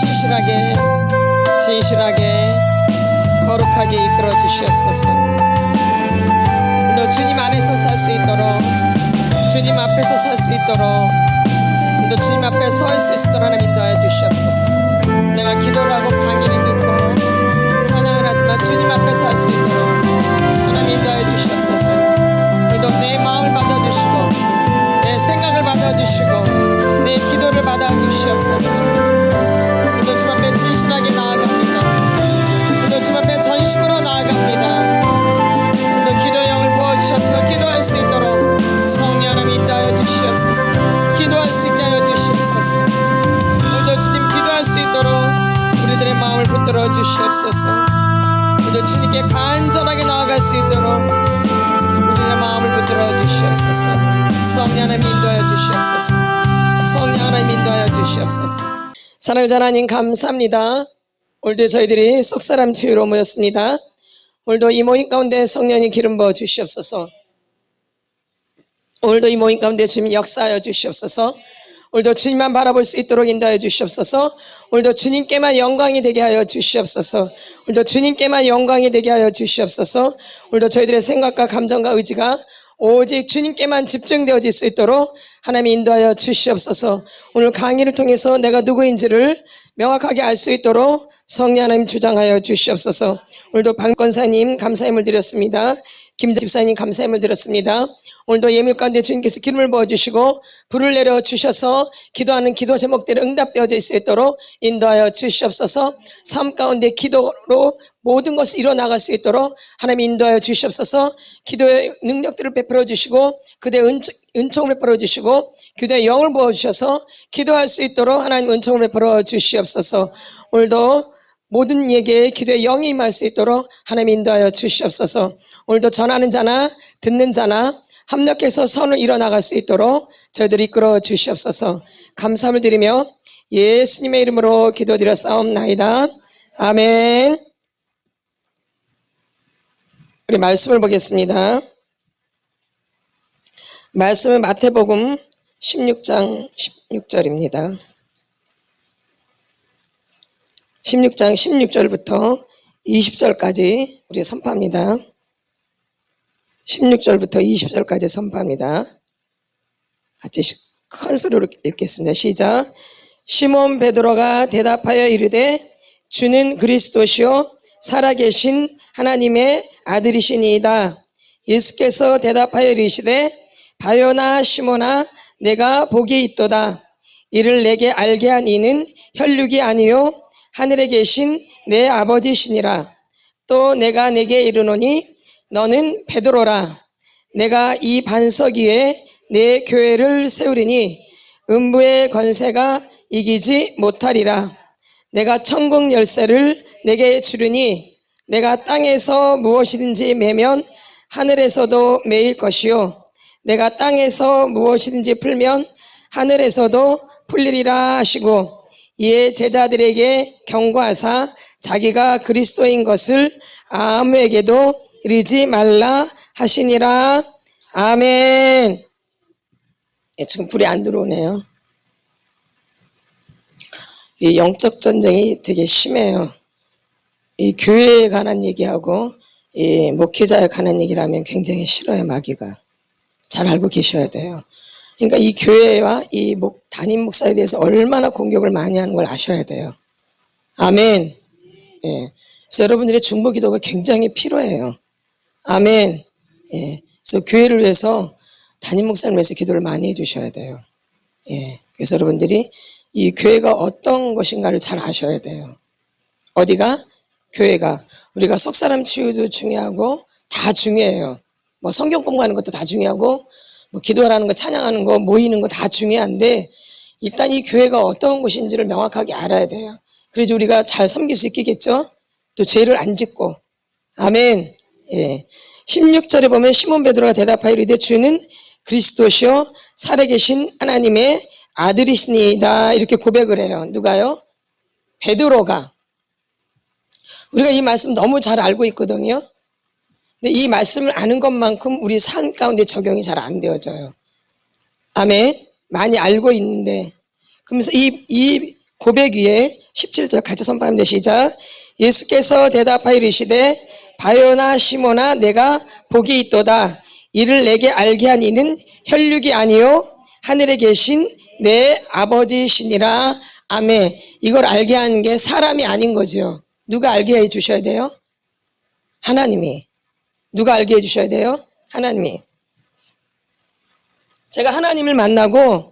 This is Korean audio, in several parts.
신실하게 진실하게 거룩하게 이끌어 주시옵소서. 또 주님 안에서 살 수 있도록, 주님 앞에서 살 수 있도록, 또 주님 앞에 설 수 있도록 하나님 인도하여 주시옵소서. 내가 기도를 하고 강의를 듣고 찬양을 하지만 주님 앞에 살 수 있도록 하나님 인도하여 주시옵소서. 또 내 마음을 받아주시고 내 생각을 받아주시고 내 기도를 받아주시옵소서. 또 주님 앞에 진실하게 나아갑니다. 또 주님 앞에 전심으로 나아갑니다. 또 기도의 영을 부어주셔서 기도할 수 있도록 성령 하나님 인도하여 주시옵소서. 기도할 수 있게 하여 주시옵소서. 또 주님 기도할 수 있도록 우리들의 마음을 붙들어 주시옵소서. 또 주님께 간절하게 나아갈 수 있도록 우리의 마음을 붙들어 주시옵소서. 성령 하나님 인도하여 주시옵소서. 성령 하나님 인도하여 주시옵소서. 사랑하는 하나님 감사합니다. 오늘도 저희들이 속사람 치유로 모였습니다. 오늘도 이 모임 가운데 성령님 기름 부어 주시옵소서. 오늘도 이 모임 가운데 주님 역사하여 주시옵소서. 오늘도 주님만 바라볼 수 있도록 인도하여 주시옵소서. 오늘도 주님께만 영광이 되게 하여 주시옵소서. 오늘도 주님께만 영광이 되게 하여 주시옵소서. 오늘도 저희들의 생각과 감정과 의지가 오직 주님께만 집중되어질 수 있도록 하나님 인도하여 주시옵소서. 오늘 강의를 통해서 내가 누구인지를 명확하게 알 수 있도록 성령 하나님 주장하여 주시옵소서. 오늘도 방권사님 감사함을 드렸습니다. 김 집사님 감사함을 드렸습니다. 오늘도 예물 가운데 주님께서 기름을 부어주시고 불을 내려주셔서 기도하는 기도 제목들이 응답되어져 수 있도록 인도하여 주시옵소서. 삶 가운데 기도로 모든 것이 이뤄나갈 수 있도록 하나님 인도하여 주시옵소서. 기도의 능력들을 베풀어 주시고 그대의 은총을 베풀어 주시고 기도의 영을 부어주셔서 기도할 수 있도록 하나님 은총을 베풀어 주시옵소서. 오늘도 모든 얘기에 기도의 영이 임할 수 있도록 하나님 인도하여 주시옵소서. 오늘도 전하는 자나 듣는 자나 합력해서 선을 이뤄나갈 수 있도록 저희들이 이끌어 주시옵소서. 감사함을 드리며 예수님의 이름으로 기도드렸사옵나이다. 아멘. 우리 말씀을 보겠습니다. 말씀은 마태복음 16장 16절입니다. 16장 16절부터 20절까지 우리 선포합니다. 16절부터 20절까지 선포합니다. 같이 큰 소리로 읽겠습니다. 시작. 시몬 베드로가 대답하여 이르되 주는 그리스도시요 살아계신 하나님의 아들이시니이다. 예수께서 대답하여 이르시되 바요나 시몬아 내가 복이 있도다. 이를 내게 알게 한 이는 혈육이 아니요 하늘에 계신 내 아버지시니라. 또 내가 내게 이르노니 너는 베드로라. 내가 이 반석 위에 내 교회를 세우리니 음부의 권세가 이기지 못하리라. 내가 천국 열쇠를 내게 주리니 내가 땅에서 무엇이든지 매면 하늘에서도 매일 것이요 내가 땅에서 무엇이든지 풀면 하늘에서도 풀리리라 하시고 이에 제자들에게 경고하사 자기가 그리스도인 것을 아무에게도 이르지 말라 하시니라. 아멘. 지금 불이 안 들어오네요. 이 영적 전쟁이 되게 심해요. 이 교회에 관한 얘기하고 이 목회자에 관한 얘기를 하면 굉장히 싫어요. 마귀가. 잘 알고 계셔야 돼요. 그러니까 이 교회와 이 담임 목사에 대해서 얼마나 공격을 많이 하는 걸 아셔야 돼요. 아멘. 예. 그래서 여러분들의 중보 기도가 굉장히 필요해요. 아멘. 예. 그래서 교회를 위해서 담임 목사를 위해서 기도를 많이 해주셔야 돼요. 예. 그래서 여러분들이 이 교회가 어떤 것인가를 잘 아셔야 돼요. 어디가? 교회가. 우리가 속사람 치유도 중요하고 다 중요해요. 뭐 성경 공부하는 것도 다 중요하고 뭐 기도하는 거, 찬양하는 거, 모이는 거 다 중요한데 일단 이 교회가 어떤 곳인지를 명확하게 알아야 돼요. 그래야지 우리가 잘 섬길 수 있겠죠? 또 죄를 안 짓고. 아멘. 예. 16절에 보면 시몬 베드로가 대답하여 이르되 주는 그리스도시요 살아계신 하나님의 아들이시니이다. 이렇게 고백을 해요. 누가요? 베드로가. 우리가 이 말씀 너무 잘 알고 있거든요. 근데 이 말씀을 아는 것만큼 우리 삶 가운데 적용이 잘 안 되어져요. 아멘. 많이 알고 있는데 그러면서 이 고백 위에 17절 같이 선포합니다. 시작. 예수께서 대답하여 이르시되 바요나 시몬아 내가 복이 있도다. 이를 내게 알게 한 이는 혈육이 아니요 하늘에 계신 내 아버지시니라. 아멘. 이걸 알게 하는 게 사람이 아닌 거죠. 누가 알게 해 주셔야 돼요? 하나님이. 누가 알게 해 주셔야 돼요? 하나님이. 제가 하나님을 만나고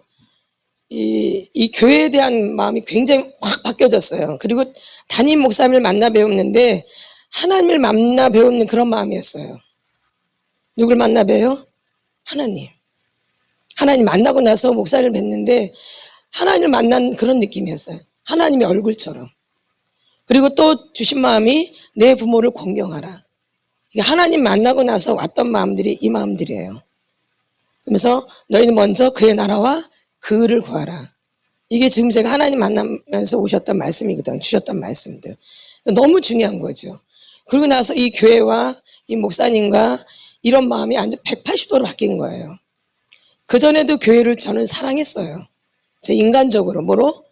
이 교회에 대한 마음이 굉장히 확 바뀌어졌어요. 그리고 담임 목사님을 만나 배웠는데 하나님을 만나 배우는 그런 마음이었어요. 누굴 만나 뵈요? 하나님. 하나님 만나고 나서 목사를 뵀는데 하나님을 만난 그런 느낌이었어요. 하나님의 얼굴처럼. 그리고 또 주신 마음이 내 부모를 공경하라. 이게 하나님 만나고 나서 왔던 마음들이 이 마음들이에요. 그러면서 너희는 먼저 그의 나라와 그 의를 구하라. 이게 지금 제가 하나님 만나면서 오셨던 말씀이거든. 주셨던 말씀들. 너무 중요한 거죠. 그리고 나서 이 교회와 이 목사님과 이런 마음이 완전 180도로 바뀐 거예요. 그전에도 교회를 저는 사랑했어요. 제 인간적으로. 뭐로?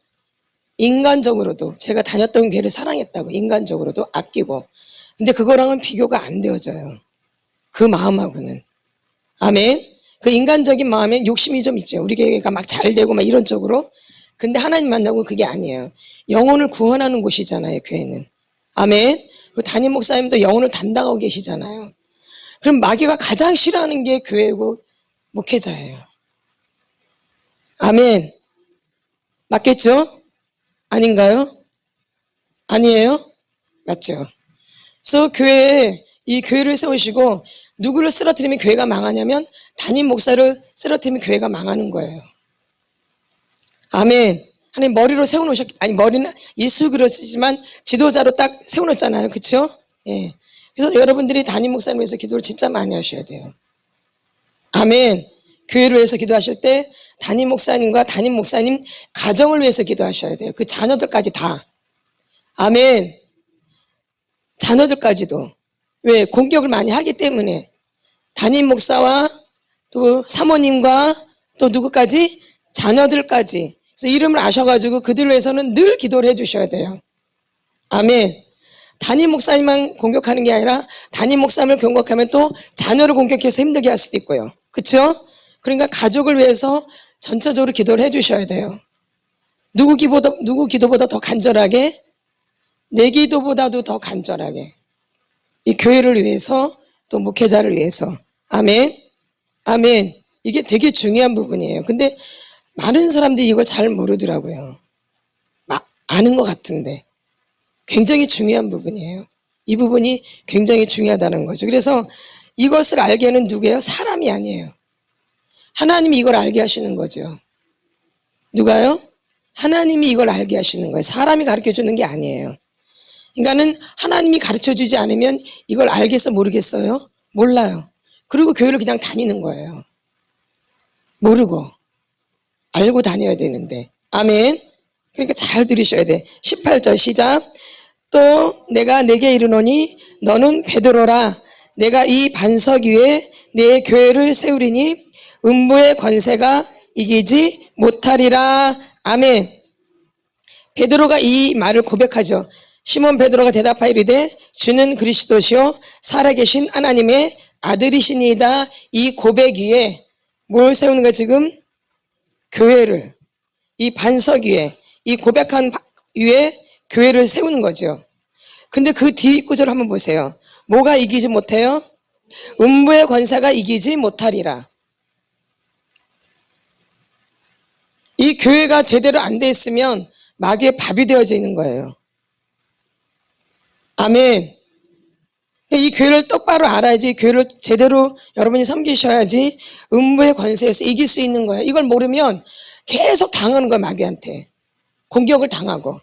인간적으로도 제가 다녔던 교회를 사랑했다고. 인간적으로도 아끼고. 근데 그거랑은 비교가 안 되어져요. 그 마음하고는. 아멘. 그 인간적인 마음에 욕심이 좀 있죠. 우리 교회가 막 잘 되고 막 이런 쪽으로. 근데 하나님 만나고 그게 아니에요. 영혼을 구원하는 곳이잖아요, 교회는. 아멘. 그리고 담임 목사님도 영혼을 담당하고 계시잖아요. 그럼 마귀가 가장 싫어하는 게 교회고 목회자예요. 아멘. 맞겠죠? 아닌가요? 아니에요? 맞죠? 그래서 교회에 이 교회를 세우시고 누구를 쓰러뜨리면 교회가 망하냐면 담임 목사를 쓰러뜨리면 교회가 망하는 거예요. 아멘. 하나님 머리로 세워놓으셨, 머리는 일수그릇 쓰지만 지도자로 딱 세워놓잖아요. 그쵸? 예. 그래서 여러분들이 담임 목사님 위해서 기도를 진짜 많이 하셔야 돼요. 아멘. 교회를 위해서 기도하실 때 담임 목사님과 담임 목사님 가정을 위해서 기도하셔야 돼요. 그 자녀들까지 다. 아멘. 자녀들까지도. 왜? 공격을 많이 하기 때문에. 담임 목사와 또 사모님과 또 누구까지? 자녀들까지. 그래서 이름을 아셔가지고 그들을 위해서는 늘 기도를 해주셔야 돼요. 아멘. 담임 목사님만 공격하는 게 아니라 담임 목사님을 공격하면 또 자녀를 공격해서 힘들게 할 수도 있고요. 그렇죠? 그러니까 가족을 위해서 전체적으로 기도를 해주셔야 돼요. 누구 기도보다 더 간절하게, 내 기도보다도 더 간절하게. 이 교회를 위해서 또 목회자를 위해서. 아멘. 아멘. 이게 되게 중요한 부분이에요. 근데 많은 사람들이 이걸 잘 모르더라고요. 막 아는 것 같은데 굉장히 중요한 부분이에요. 이 부분이 굉장히 중요하다는 거죠. 그래서 이것을 알게는 누구예요? 사람이 아니에요. 하나님이 이걸 알게 하시는 거죠. 누가요? 하나님이 이걸 알게 하시는 거예요. 사람이 가르쳐주는 게 아니에요. 그러니까는 하나님이 가르쳐주지 않으면 이걸 알겠어 모르겠어요? 몰라요. 그리고 교회를 그냥 다니는 거예요. 모르고 알고 다녀야 되는데. 아멘. 그러니까 잘 들으셔야 돼. 18절 시작. 또 내가 내게 이르노니 너는 베드로라. 내가 이 반석 위에 내 교회를 세우리니 음부의 권세가 이기지 못하리라. 아멘. 베드로가 이 말을 고백하죠. 시몬 베드로가 대답하여 이르되 주는 그리스도시요 살아계신 하나님의 아들이시니이다. 이 고백 위에 뭘 세우는 거야 지금? 교회를. 이 반석 위에, 이 고백한 위에 교회를 세우는 거죠. 근데 그 뒤 구절 한번 보세요. 뭐가 이기지 못해요? 음부의 권세가 이기지 못하리라. 이 교회가 제대로 안 돼 있으면 마귀의 밥이 되어져 있는 거예요. 아멘. 이 교회를 똑바로 알아야지, 교회를 제대로 여러분이 섬기셔야지 음부의 권세에서 이길 수 있는 거예요. 이걸 모르면 계속 당하는 거예요, 마귀한테. 공격을 당하고.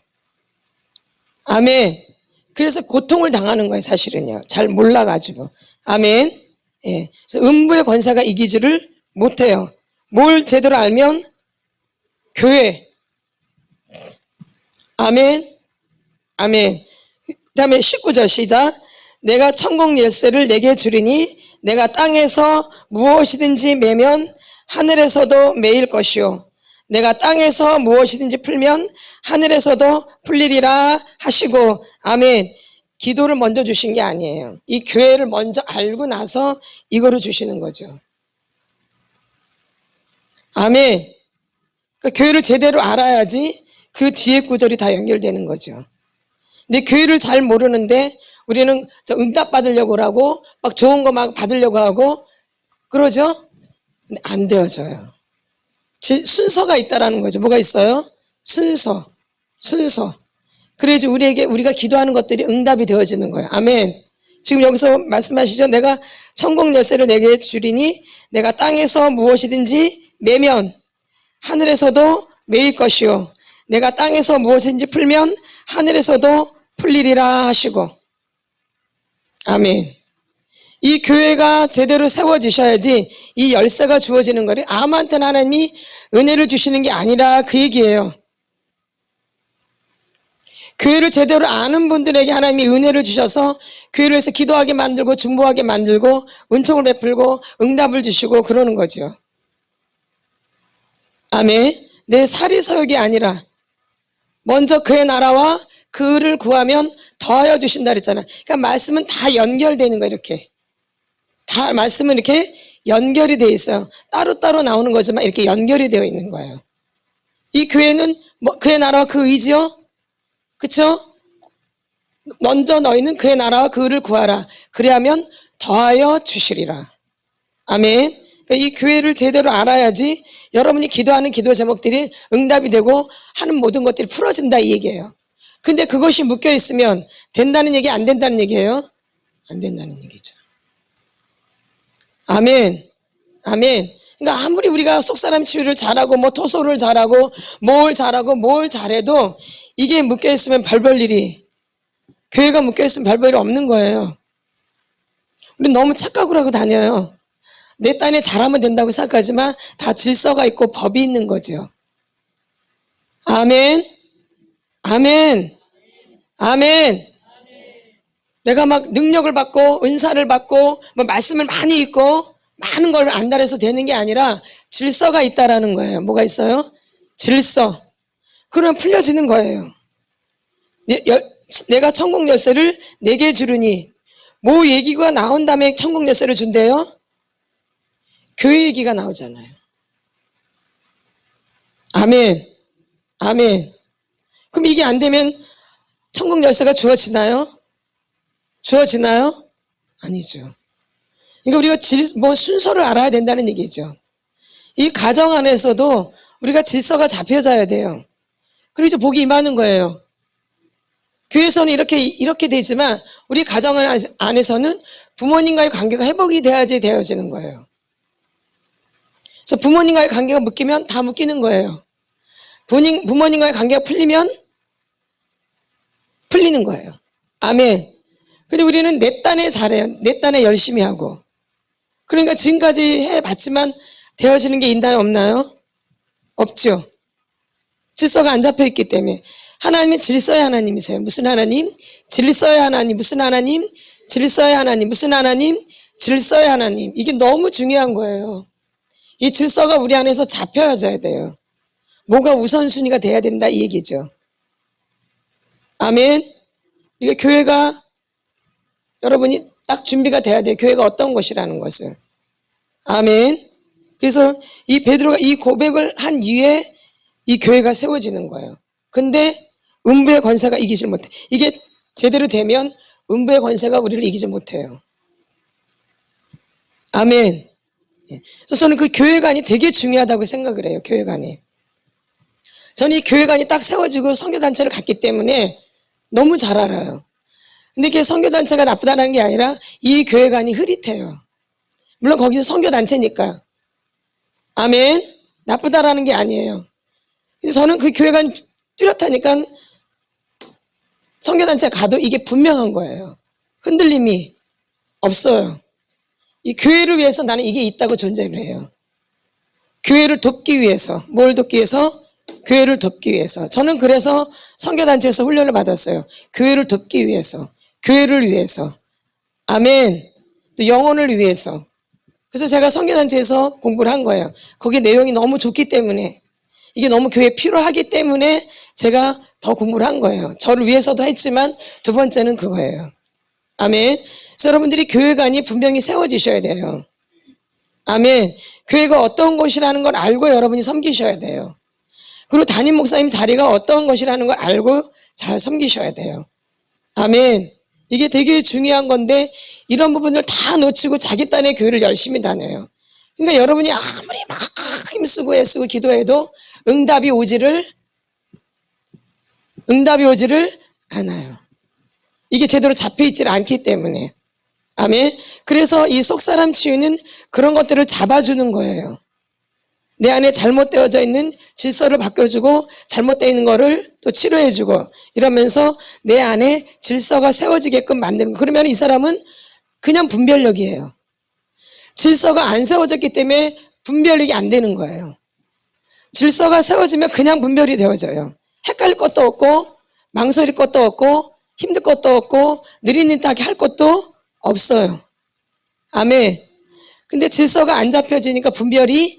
아멘. 그래서 고통을 당하는 거예요, 사실은요. 잘 몰라가지고. 아멘. 예. 그래서 음부의 권세가 이기지를 못해요. 뭘 제대로 알면? 교회. 아멘. 아멘. 그 다음에 19절 시작. 내가 천국 열쇠를 내게 주리니 내가 땅에서 무엇이든지 매면 하늘에서도 매일 것이요 내가 땅에서 무엇이든지 풀면 하늘에서도 풀리리라 하시고. 아멘. 기도를 먼저 주신 게 아니에요. 이 교회를 먼저 알고 나서 이거를 주시는 거죠. 아멘. 그러니까 교회를 제대로 알아야지 그 뒤에 구절이 다 연결되는 거죠. 근데 교회를 잘 모르는데 우리는 응답 받으려고 하고 막 좋은 거 막 받으려고 하고 그러죠? 근데 안 되어져요. 순서가 있다라는 거죠. 뭐가 있어요? 순서. 그래야지 우리가 기도하는 것들이 응답이 되어지는 거예요. 아멘. 지금 여기서 말씀하시죠. 내가 천국 열쇠를 내게 주리니 내가 땅에서 무엇이든지 매면 하늘에서도 매일 것이요. 내가 땅에서 무엇이든지 풀면 하늘에서도 풀리리라 하시고. 아멘. 이 교회가 제대로 세워지셔야지 이 열쇠가 주어지는 거를 아무한테나 하나님이 은혜를 주시는 게 아니라 그 얘기예요. 교회를 제대로 아는 분들에게 하나님이 은혜를 주셔서 교회를 위해서 기도하게 만들고 중보하게 만들고 은총을 베풀고 응답을 주시고 그러는 거죠. 아멘. 내 사리사욕이 아니라 먼저 그의 나라와 그를 구하면 더하여 주신다 그랬잖아요. 그러니까 말씀은 다 연결되는 거예요. 이렇게 다 말씀은 이렇게 연결이 되어 있어요. 따로따로 나오는 거지만 이렇게 연결이 되어 있는 거예요. 이 교회는 그의 나라와 그 의지요. 그쵸? 먼저 너희는 그의 나라와 그를 구하라. 그래야면 더하여 주시리라. 아멘. 그러니까 이 교회를 제대로 알아야지 여러분이 기도하는 기도 제목들이 응답이 되고 하는 모든 것들이 풀어진다 이 얘기예요. 근데 그것이 묶여 있으면 된다는 얘기 안 된다는 얘기예요? 안 된다는 얘기죠. 아멘. 아멘. 그러니까 아무리 우리가 속사람 치유를 잘하고 토소를 잘하고 뭘 잘해도 이게 묶여 있으면 별별 일이, 교회가 묶여 있으면 별별 일이 없는 거예요. 우리 너무 착각을 하고 다녀요. 내 딴에 잘하면 된다고 생각하지만 다 질서가 있고 법이 있는 거죠. 아멘. 아멘. 아멘. 내가 막 능력을 받고 은사를 받고 말씀을 많이 읽고 많은 걸 안다 해서 되는 게 아니라 질서가 있다라는 거예요. 뭐가 있어요? 질서. 그러면 풀려지는 거예요. 내가 천국 열쇠를 내게 주르니 뭐 얘기가 나온 다음에 천국 열쇠를 준대요? 교회 얘기가 나오잖아요. 아멘. 아멘. 그럼 이게 안 되면 천국 열쇠가 주어지나요? 주어지나요? 아니죠. 그러니까 우리가 순서를 알아야 된다는 얘기죠. 이 가정 안에서도 우리가 질서가 잡혀져야 돼요. 그리고 이제 복이 임하는 거예요. 교회에서는 이렇게 되지만 우리 가정 안에서는 부모님과의 관계가 회복이 돼야지 되어지는 거예요. 그래서 부모님과의 관계가 묶이면 다 묶이는 거예요. 부모님과의 관계가 풀리면 풀리는 거예요. 아멘. 근데 우리는 내 딴에 잘해요. 내 딴에 열심히 하고. 그러니까 지금까지 해봤지만 되어지는 게 있나요? 없나요? 없죠. 질서가 안 잡혀 있기 때문에. 하나님은 질서의 하나님이세요. 무슨 하나님? 질서의 하나님. 무슨 하나님? 질서의 하나님. 무슨 하나님? 질서의 하나님. 이게 너무 중요한 거예요. 이 질서가 우리 안에서 잡혀져야 돼요. 뭐가 우선순위가 돼야 된다 이 얘기죠. 아멘. 이게 교회가 여러분이 딱 준비가 돼야 돼요. 교회가 어떤 것이라는 것을. 아멘. 그래서 이 베드로가 이 고백을 한 이후에 이 교회가 세워지는 거예요. 근데 음부의 권세가 이기질 못해. 이게 제대로 되면 음부의 권세가 우리를 이기지 못해요. 아멘. 그래서 저는 그 교회관이 되게 중요하다고 생각을 해요. 교회관이. 저는 이 교회관이 딱 세워지고 선교단체를 갔기 때문에 너무 잘 알아요. 근데 이게 선교단체가 나쁘다는 게 아니라 이 교회관이 흐릿해요. 물론 거기는 선교단체니까. 아멘. 나쁘다라는 게 아니에요. 그래서 저는 그 교회관 뚜렷하니까 선교단체 가도 이게 분명한 거예요. 흔들림이 없어요. 이 교회를 위해서 나는 이게 있다고 존재를 해요. 교회를 돕기 위해서. 뭘 돕기 위해서? 교회를 돕기 위해서. 저는 그래서 선교단체에서 훈련을 받았어요. 교회를 돕기 위해서. 교회를 위해서. 아멘. 또 영혼을 위해서. 그래서 제가 선교단체에서 공부를 한 거예요. 거기 내용이 너무 좋기 때문에. 이게 너무 교회에 필요하기 때문에 제가 더 공부를 한 거예요. 저를 위해서도 했지만 두 번째는 그거예요. 아멘. 그래서 여러분들이 교회관이 분명히 세워지셔야 돼요. 아멘. 교회가 어떤 곳이라는 걸 알고 여러분이 섬기셔야 돼요. 그리고 담임 목사님 자리가 어떤 것이라는 걸 알고 잘 섬기셔야 돼요. 아멘. 이게 되게 중요한 건데 이런 부분을 다 놓치고 자기 딴의 교회를 열심히 다녀요. 그러니까 여러분이 아무리 막 힘쓰고 애쓰고 기도해도 응답이 오지를 않아요. 이게 제대로 잡혀있질 않기 때문에. 아멘. 그래서 이 속사람 치유는 그런 것들을 잡아주는 거예요. 내 안에 잘못되어져 있는 질서를 바꿔주고 잘못되어 있는 거를 또 치료해주고 이러면서 내 안에 질서가 세워지게끔 만드는 거예요. 그러면 이 사람은 그냥 분별력이에요. 질서가 안 세워졌기 때문에 분별력이 안 되는 거예요. 질서가 세워지면 그냥 분별이 되어져요. 헷갈릴 것도 없고 망설일 것도 없고 힘들 것도 없고 느릿느릿하게 할 것도 없어요. 아멘. 근데 질서가 안 잡혀지니까 분별이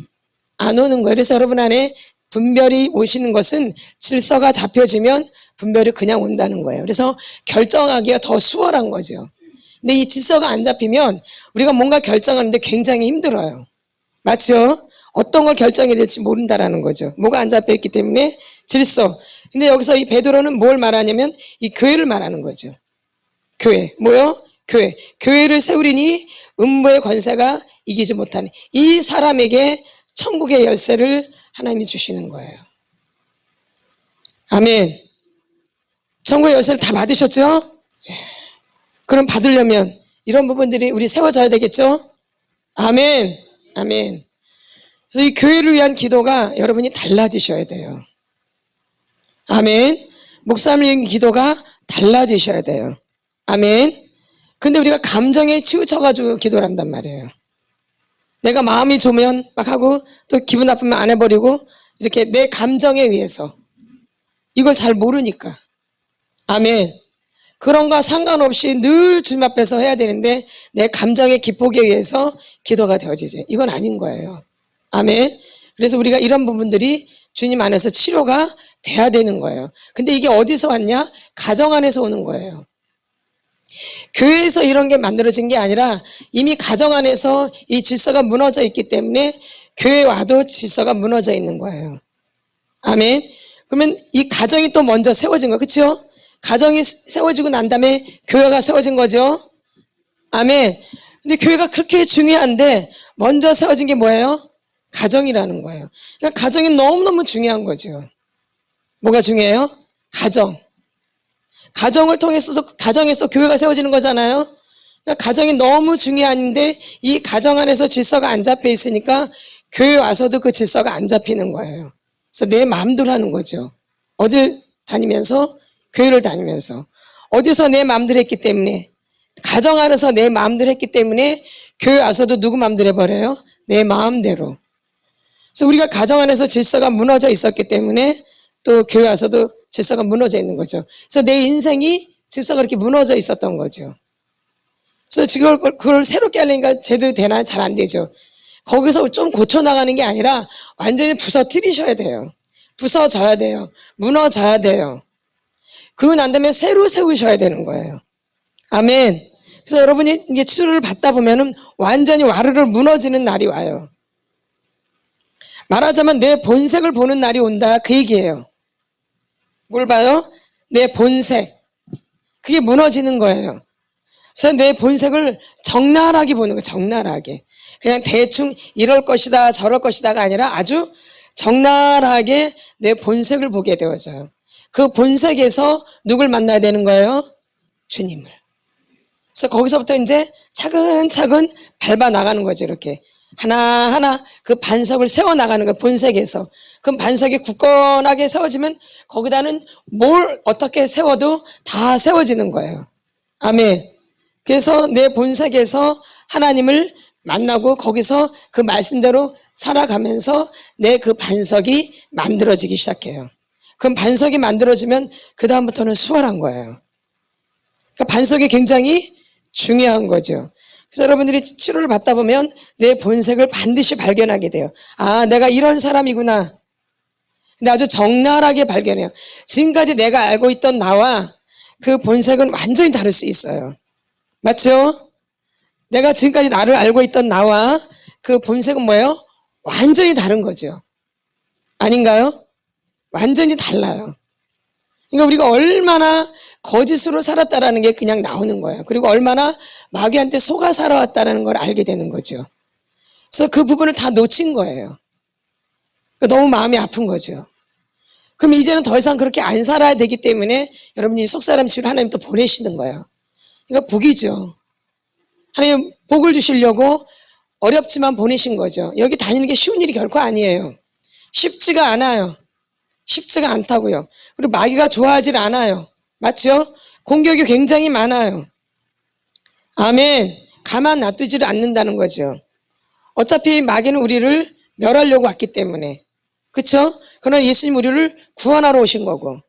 안 오는 거예요. 그래서 여러분 안에 분별이 오시는 것은 질서가 잡혀지면 분별이 그냥 온다는 거예요. 그래서 결정하기가 더 수월한 거죠. 근데 이 질서가 안 잡히면 우리가 뭔가 결정하는데 굉장히 힘들어요. 맞죠? 어떤 걸 결정해야 될지 모른다라는 거죠. 뭐가 안 잡혀있기 때문에 질서. 근데 여기서 이 베드로는 뭘 말하냐면 이 교회를 말하는 거죠. 교회. 뭐요? 교회. 교회를 세우리니 음부의 권세가 이기지 못하니. 이 사람에게 천국의 열쇠를 하나님이 주시는 거예요. 아멘. 천국의 열쇠를 다 받으셨죠? 그럼 받으려면 이런 부분들이 우리 세워져야 되겠죠? 아멘. 아멘. 그래서 이 교회를 위한 기도가 여러분이 달라지셔야 돼요. 아멘. 목사님을 위한 기도가 달라지셔야 돼요. 아멘. 근데 우리가 감정에 치우쳐가지고 기도를 한단 말이에요. 내가 마음이 좋으면 막 하고 또 기분 나쁘면 안 해버리고 이렇게 내 감정에 의해서 이걸 잘 모르니까. 아멘. 그런 거 상관없이 늘 주님 앞에서 해야 되는데 내 감정의 기폭에 의해서 기도가 되어지죠. 이건 아닌 거예요. 아멘. 그래서 우리가 이런 부분들이 주님 안에서 치료가 돼야 되는 거예요. 근데 이게 어디서 왔냐? 가정 안에서 오는 거예요. 교회에서 이런 게 만들어진 게 아니라 이미 가정 안에서 이 질서가 무너져 있기 때문에 교회에 와도 질서가 무너져 있는 거예요. 아멘. 그러면 이 가정이 또 먼저 세워진 거예요. 그렇죠? 가정이 세워지고 난 다음에 교회가 세워진 거죠. 아멘. 근데 교회가 그렇게 중요한데 먼저 세워진 게 뭐예요? 가정이라는 거예요. 그러니까 가정이 너무너무 중요한 거죠. 뭐가 중요해요? 가정. 가정을 통해서도 가정에서 교회가 세워지는 거잖아요. 그러니까 가정이 너무 중요한데 이 가정 안에서 질서가 안 잡혀 있으니까 교회 와서도 그 질서가 안 잡히는 거예요. 그래서 내 마음대로 하는 거죠. 어딜 다니면서 교회를 다니면서 어디서 내 마음대로 했기 때문에 가정 안에서 내 마음대로 했기 때문에 교회 와서도 누구 마음대로 해버려요? 내 마음대로. 그래서 우리가 가정 안에서 질서가 무너져 있었기 때문에 또 교회 와서도 질서가 무너져 있는 거죠. 그래서 내 인생이 질서가 이렇게 무너져 있었던 거죠. 그래서 지금 그걸 새롭게 하려니까 제대로 되나 잘 안 되죠. 거기서 좀 고쳐나가는 게 아니라 완전히 부서뜨리셔야 돼요. 부서져야 돼요. 무너져야 돼요. 그러고 난 다음에 새로 세우셔야 되는 거예요. 아멘. 그래서 여러분이 이게 치료를 받다 보면은 완전히 와르르 무너지는 날이 와요. 말하자면 내 본색을 보는 날이 온다. 그 얘기예요. 뭘 봐요? 내 본색. 그게 무너지는 거예요. 그래서 내 본색을 적나라하게 보는 거예요. 적나라하게. 그냥 대충 이럴 것이다 저럴 것이다가 아니라 아주 적나라하게 내 본색을 보게 되어져요. 그 본색에서 누굴 만나야 되는 거예요? 주님을. 그래서 거기서부터 이제 차근차근 밟아 나가는 거죠. 이렇게 하나하나 그 반석을 세워나가는 거예요. 본색에서. 그럼 반석이 굳건하게 세워지면 거기다는 뭘 어떻게 세워도 다 세워지는 거예요. 아멘. 그래서 내 본색에서 하나님을 만나고 거기서 그 말씀대로 살아가면서 내 그 반석이 만들어지기 시작해요. 그럼 반석이 만들어지면 그 다음부터는 수월한 거예요. 그러니까 반석이 굉장히 중요한 거죠. 그래서 여러분들이 치료를 받다 보면 내 본색을 반드시 발견하게 돼요. 아, 내가 이런 사람이구나. 근데 아주 적나라하게 발견해요. 지금까지 내가 알고 있던 나와 그 본색은 완전히 다를 수 있어요. 맞죠? 내가 지금까지 나를 알고 있던 나와 그 본색은 뭐예요? 완전히 다른 거죠. 아닌가요? 완전히 달라요. 그러니까 우리가 얼마나 거짓으로 살았다라는 게 그냥 나오는 거예요. 그리고 얼마나 마귀한테 속아 살아왔다는 걸 알게 되는 거죠. 그래서 그 부분을 다 놓친 거예요. 너무 마음이 아픈 거죠. 그럼 이제는 더 이상 그렇게 안 살아야 되기 때문에 여러분이 속사람 치유를 하나님 또 보내시는 거예요. 이거 복이죠. 하나님 복을 주시려고 어렵지만 보내신 거죠. 여기 다니는 게 쉬운 일이 결코 아니에요. 쉽지가 않아요. 쉽지가 않다고요. 그리고 마귀가 좋아하질 않아요. 맞죠? 공격이 굉장히 많아요. 아멘. 가만 놔두지를 않는다는 거죠. 어차피 마귀는 우리를 멸하려고 왔기 때문에. 그렇죠? 그러나 예수님 우리를 구원하러 오신 거고.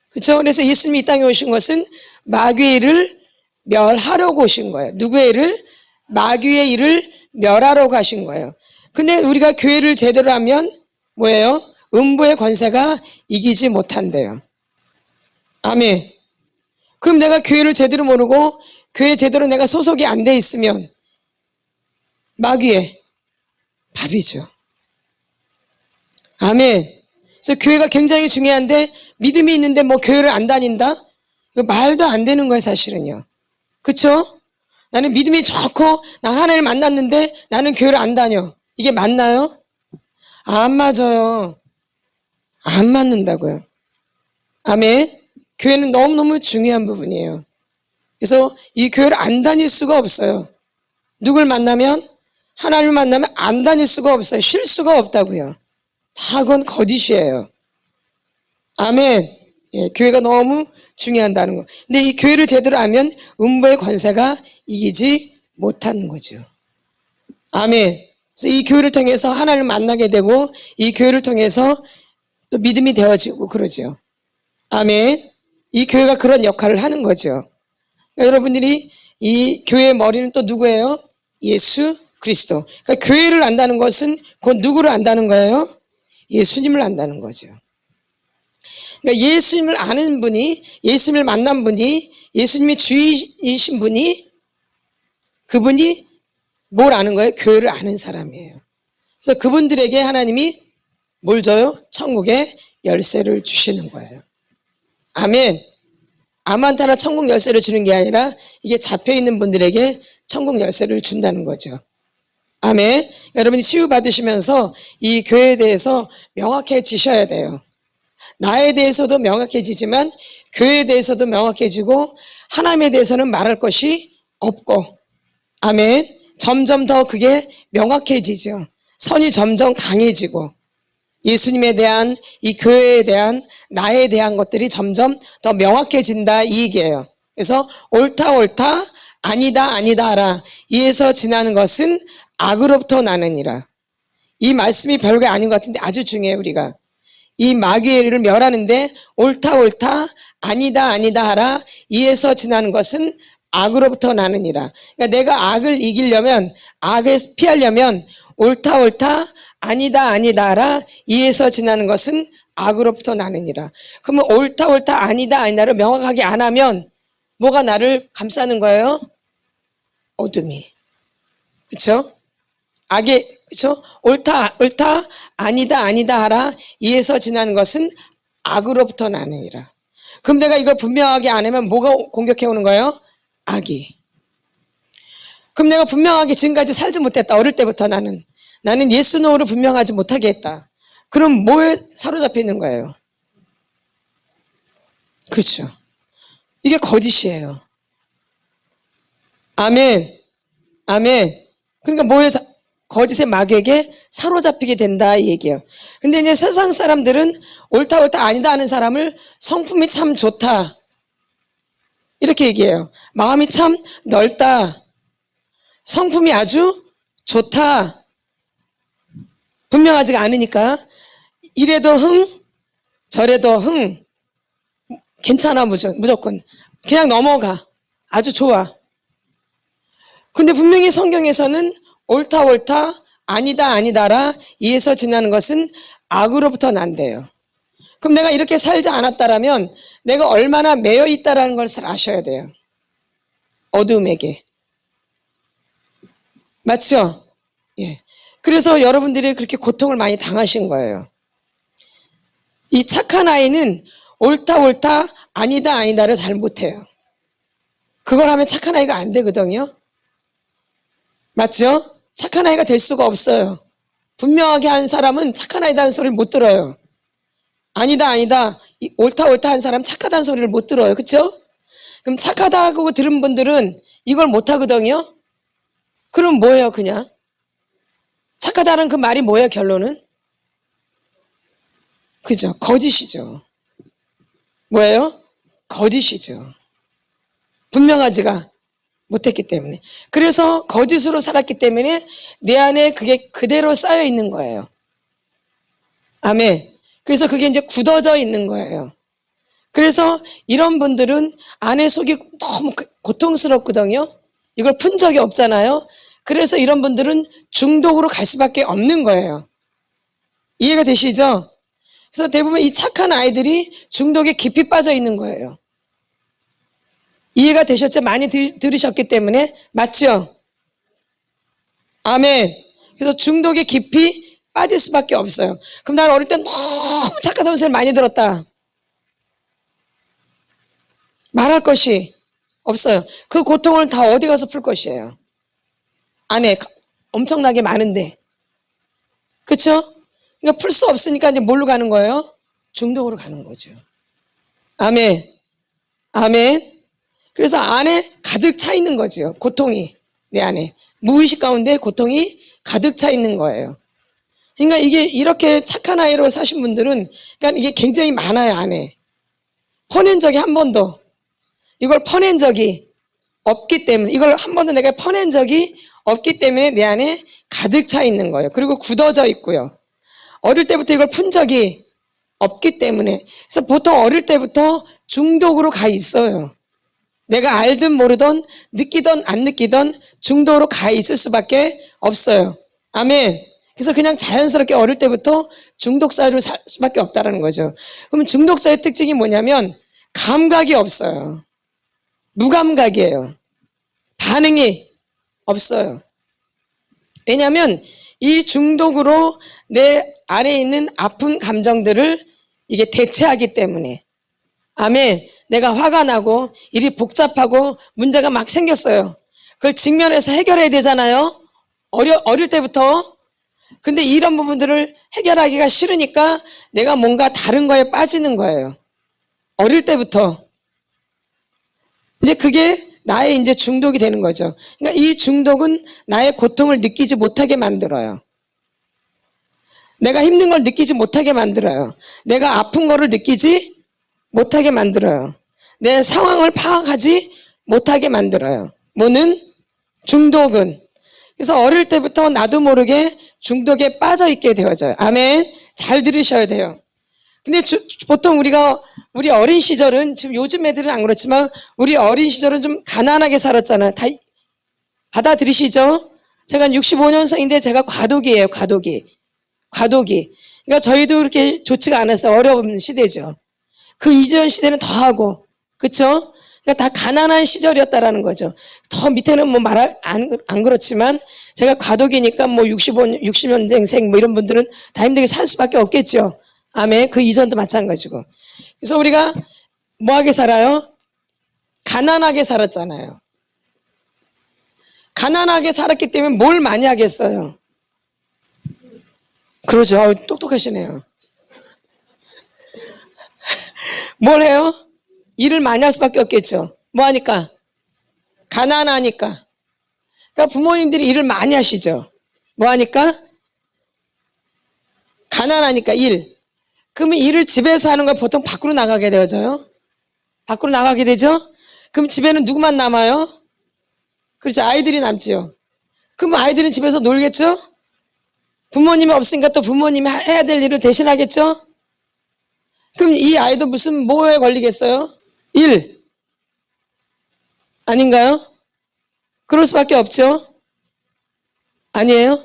그렇죠? 그래서 예수님이 이 땅에 오신 것은 마귀의 일을 멸하려고 오신 거예요. 누구의 일을? 마귀의 일을 멸하러 가신 거예요. 근데 우리가 교회를 제대로 하면 뭐예요? 음부의 권세가 이기지 못한대요. 아멘. 그럼 내가 교회를 제대로 모르고 교회 제대로 내가 소속이 안 돼 있으면 마귀의 밥이죠. 아멘. 그래서 교회가 굉장히 중요한데 믿음이 있는데 뭐 교회를 안 다닌다? 이거 말도 안 되는 거예요, 사실은요. 그쵸? 나는 믿음이 좋고 난 하나님을 만났는데 나는 교회를 안 다녀. 이게 맞나요? 안 맞아요. 안 맞는다고요. 아멘. 교회는 너무너무 중요한 부분이에요. 그래서 이 교회를 안 다닐 수가 없어요. 누굴 만나면? 하나님을 만나면 안 다닐 수가 없어요. 쉴 수가 없다고요. 다 그건 거짓이에요. 아멘. 예, 교회가 너무 중요하다는 거. 근데 이 교회를 제대로 하면 음부의 권세가 이기지 못하는 거죠. 아멘. 그래서 이 교회를 통해서 하나님을 만나게 되고 이 교회를 통해서 또 믿음이 되어지고 그러죠. 아멘. 이 교회가 그런 역할을 하는 거죠. 그러니까 여러분들이 이 교회의 머리는 또 누구예요? 예수 그리스도. 그러니까 교회를 안다는 것은 곧 누구를 안다는 거예요? 예수님을 안다는 거죠. 그러니까 예수님을 아는 분이, 예수님을 만난 분이, 예수님이 주이신 분이, 그분이 뭘 아는 거예요? 교회를 아는 사람이에요. 그래서 그분들에게 하나님이 뭘 줘요? 천국의 열쇠를 주시는 거예요. 아멘. 아무한테나 천국 열쇠를 주는 게 아니라 이게 잡혀있는 분들에게 천국 열쇠를 준다는 거죠. 아멘. 여러분이 치유받으시면서 이 교회에 대해서 명확해지셔야 돼요. 나에 대해서도 명확해지지만 교회에 대해서도 명확해지고 하나님에 대해서는 말할 것이 없고 아멘. 점점 더 그게 명확해지죠. 선이 점점 강해지고 예수님에 대한 이 교회에 대한 나에 대한 것들이 점점 더 명확해진다 이 얘기예요. 그래서 옳다 아니다 아니다 이에서 지나는 것은 악으로부터 나느니라. 이 말씀이 별거 아닌 것 같은데 아주 중요해요. 우리가 이 마귀의 일을 멸하는데 옳다 아니다 하라 이에서 지나는 것은 악으로부터 나느니라. 그러니까 내가 악을 이기려면 악을 피하려면 옳다 아니다 하라 이에서 지나는 것은 악으로부터 나느니라. 그러면 옳다 아니다를 명확하게 안 하면 뭐가 나를 감싸는 거예요? 어둠이. 그렇죠? 악의 그렇죠? 옳다 아니다 하라 이에서 지나는 것은 악으로부터 나느니라. 그럼 내가 이걸 분명하게 안 하면 뭐가 공격해 오는 거예요? 악이. 그럼 내가 분명하게 지금까지 살지 못했다. 어릴 때부터 나는 예수 노로 분명하지 못하게 했다. 그럼 뭐에 사로잡혀 있는 거예요? 그렇죠. 이게 거짓이에요. 아멘. 그러니까 뭐에 거짓의 마귀에게 사로잡히게 된다 이 얘기예요. 근데 이제 세상 사람들은 옳다 아니다 하는 사람을 성품이 참 좋다 이렇게 얘기해요. 마음이 참 넓다. 성품이 아주 좋다. 분명하지가 않으니까 이래도 흥 저래도 흥 괜찮아 무조건 그냥 넘어가. 아주 좋아. 근데 분명히 성경에서는 옳다 아니다라 이에서 지나는 것은 악으로부터 난대요. 그럼 내가 이렇게 살지 않았다라면 내가 얼마나 매여 있다라는 것을 아셔야 돼요. 어둠에게. 맞죠? 예. 그래서 여러분들이 그렇게 고통을 많이 당하신 거예요. 이 착한 아이는 옳다 옳다 아니다 아니다를 잘 못해요. 그걸 하면 착한 아이가 안 되거든요. 맞죠? 착한 아이가 될 수가 없어요. 분명하게 한 사람은 착한 아이다는 소리를 못 들어요. 아니다 아니다 옳다 옳다 한 사람 착하다는 소리를 못 들어요. 그렇죠? 그럼 착하다고 들은 분들은 이걸 못 하거든요. 그럼 뭐예요 그냥? 착하다는 그 말이 뭐예요 결론은? 그죠? 거짓이죠. 뭐예요? 거짓이죠. 분명하지가 못했기 때문에. 그래서 거짓으로 살았기 때문에 내 안에 그게 그대로 쌓여 있는 거예요. 아멘. 그래서 그게 이제 굳어져 있는 거예요. 그래서 이런 분들은 안에 속이 너무 고통스럽거든요. 이걸 푼 적이 없잖아요. 그래서 이런 분들은 중독으로 갈 수밖에 없는 거예요. 이해가 되시죠? 그래서 대부분 이 착한 아이들이 중독에 깊이 빠져 있는 거예요. 이해가 되셨죠? 많이 들으셨기 때문에. 맞죠? 아멘. 그래서 중독에 깊이 빠질 수밖에 없어요. 그럼 난 어릴 때 너무 착하다는 소리를 많이 들었다. 말할 것이 없어요. 그 고통을 다 어디 가서 풀 것이에요. 안에 엄청나게 많은데. 그렇죠? 그러니까 풀 수 없으니까 이제 뭘로 가는 거예요? 중독으로 가는 거죠. 아멘. 아멘. 그래서 안에 가득 차 있는 거죠. 고통이 내 안에. 무의식 가운데 고통이 가득 차 있는 거예요. 그러니까 이게 이렇게 착한 아이로 사신 분들은 그러니까 이게 굉장히 많아요. 안에. 퍼낸 적이 한 번도. 이걸 퍼낸 적이 없기 때문에 이걸 한 번도 내가 퍼낸 적이 없기 때문에 내 안에 가득 차 있는 거예요. 그리고 굳어져 있고요. 어릴 때부터 이걸 푼 적이 없기 때문에 그래서 보통 어릴 때부터 중독으로 가 있어요. 내가 알든 모르든 느끼든 안 느끼든 중독으로 가 있을 수밖에 없어요. 아멘. 그래서 그냥 자연스럽게 어릴 때부터 중독자로 살 수밖에 없다는 거죠. 그럼 중독자의 특징이 뭐냐면 감각이 없어요. 무감각이에요. 반응이 없어요. 왜냐하면 이 중독으로 내 안에 있는 아픈 감정들을 이게 대체하기 때문에. 아멘. 내가 화가 나고 일이 복잡하고 문제가 막 생겼어요. 그걸 직면해서 해결해야 되잖아요. 어릴 때부터. 근데 이런 부분들을 해결하기가 싫으니까 내가 뭔가 다른 거에 빠지는 거예요. 어릴 때부터. 이제 그게 나의 이제 중독이 되는 거죠. 그러니까 이 중독은 나의 고통을 느끼지 못하게 만들어요. 내가 힘든 걸 느끼지 못하게 만들어요. 내가 아픈 거를 느끼지 못하게 만들어요. 내 상황을 파악하지 못하게 만들어요. 뭐는? 중독은. 그래서 어릴 때부터 나도 모르게 중독에 빠져 있게 되어져요. 아멘. 잘 들으셔야 돼요. 근데 보통 우리 어린 시절은 지금 요즘 애들은 안 그렇지만 우리 어린 시절은 좀 가난하게 살았잖아요. 다 받아들이시죠? 제가 65년생인데 제가 과도기예요. 과도기. 그러니까 저희도 그렇게 좋지가 않았어요. 어려운 시대죠. 그 이전 시대는 더하고, 그렇죠? 그러니까 다 가난한 시절이었다라는 거죠. 더 밑에는 뭐 안 그렇지만 제가 과도기니까 뭐 60년생 뭐 이런 분들은 다 힘들게 살 수밖에 없겠죠. 아멘. 그 이전도 마찬가지고. 그래서 우리가 뭐하게 살아요? 가난하게 살았잖아요. 가난하게 살았기 때문에 뭘 많이 하겠어요? 그러죠. 똑똑하시네요. 뭘 해요? 일을 많이 할 수밖에 없겠죠. 뭐 하니까? 가난하니까. 그러니까 부모님들이 일을 많이 하시죠. 뭐 하니까? 가난하니까 일. 그러면 일을 집에서 하는 걸 보통 밖으로 나가게 되어져요. 밖으로 나가게 되죠. 그럼 집에는 누구만 남아요? 그렇죠. 아이들이 남지요. 그럼 아이들은 집에서 놀겠죠? 부모님이 없으니까 또 부모님이 해야 될 일을 대신하겠죠? 그럼 이 아이도 무슨 뭐에 걸리겠어요? 일. 아닌가요? 그럴 수밖에 없죠? 아니에요?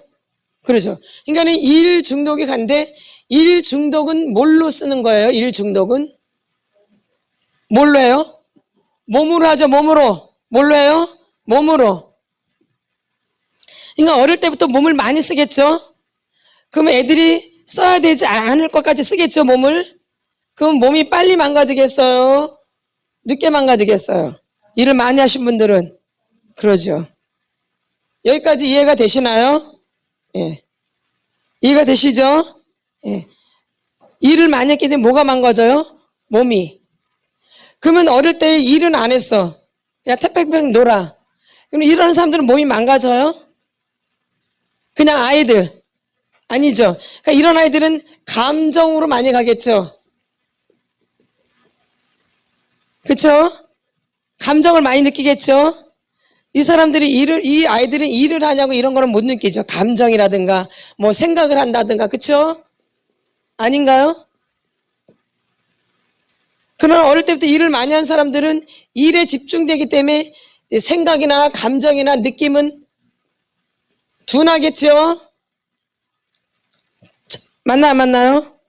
그렇죠. 그러니까 일 중독이 간데 일 중독은 뭘로 쓰는 거예요? 일 중독은 뭘로 해요? 몸으로 하죠. 몸으로. 뭘로 해요? 몸으로. 그러니까 어릴 때부터 몸을 많이 쓰겠죠. 그러면 애들이 써야 되지 않을 것까지 쓰겠죠. 몸을. 그럼 몸이 빨리 망가지겠어요? 늦게 망가지겠어요? 일을 많이 하신 분들은 그러죠. 여기까지 이해가 되시나요? 예. 이해가 되시죠? 예. 일을 많이 했기 때문에 뭐가 망가져요? 몸이. 그러면 어릴 때 일은 안 했어. 그냥 태평평 놀아. 그럼 이런 사람들은 몸이 망가져요? 그냥 아이들. 아니죠. 그러니까 이런 아이들은 감정으로 많이 가겠죠. 그렇죠? 감정을 많이 느끼겠죠? 이 아이들은 일을 하냐고 이런 거는 못 느끼죠. 감정이라든가, 뭐 생각을 한다든가, 그쵸? 아닌가요? 그러나 어릴 때부터 일을 많이 한 사람들은 일에 집중되기 때문에 생각이나 감정이나 느낌은 둔하겠죠? 맞나요, 안 맞나요?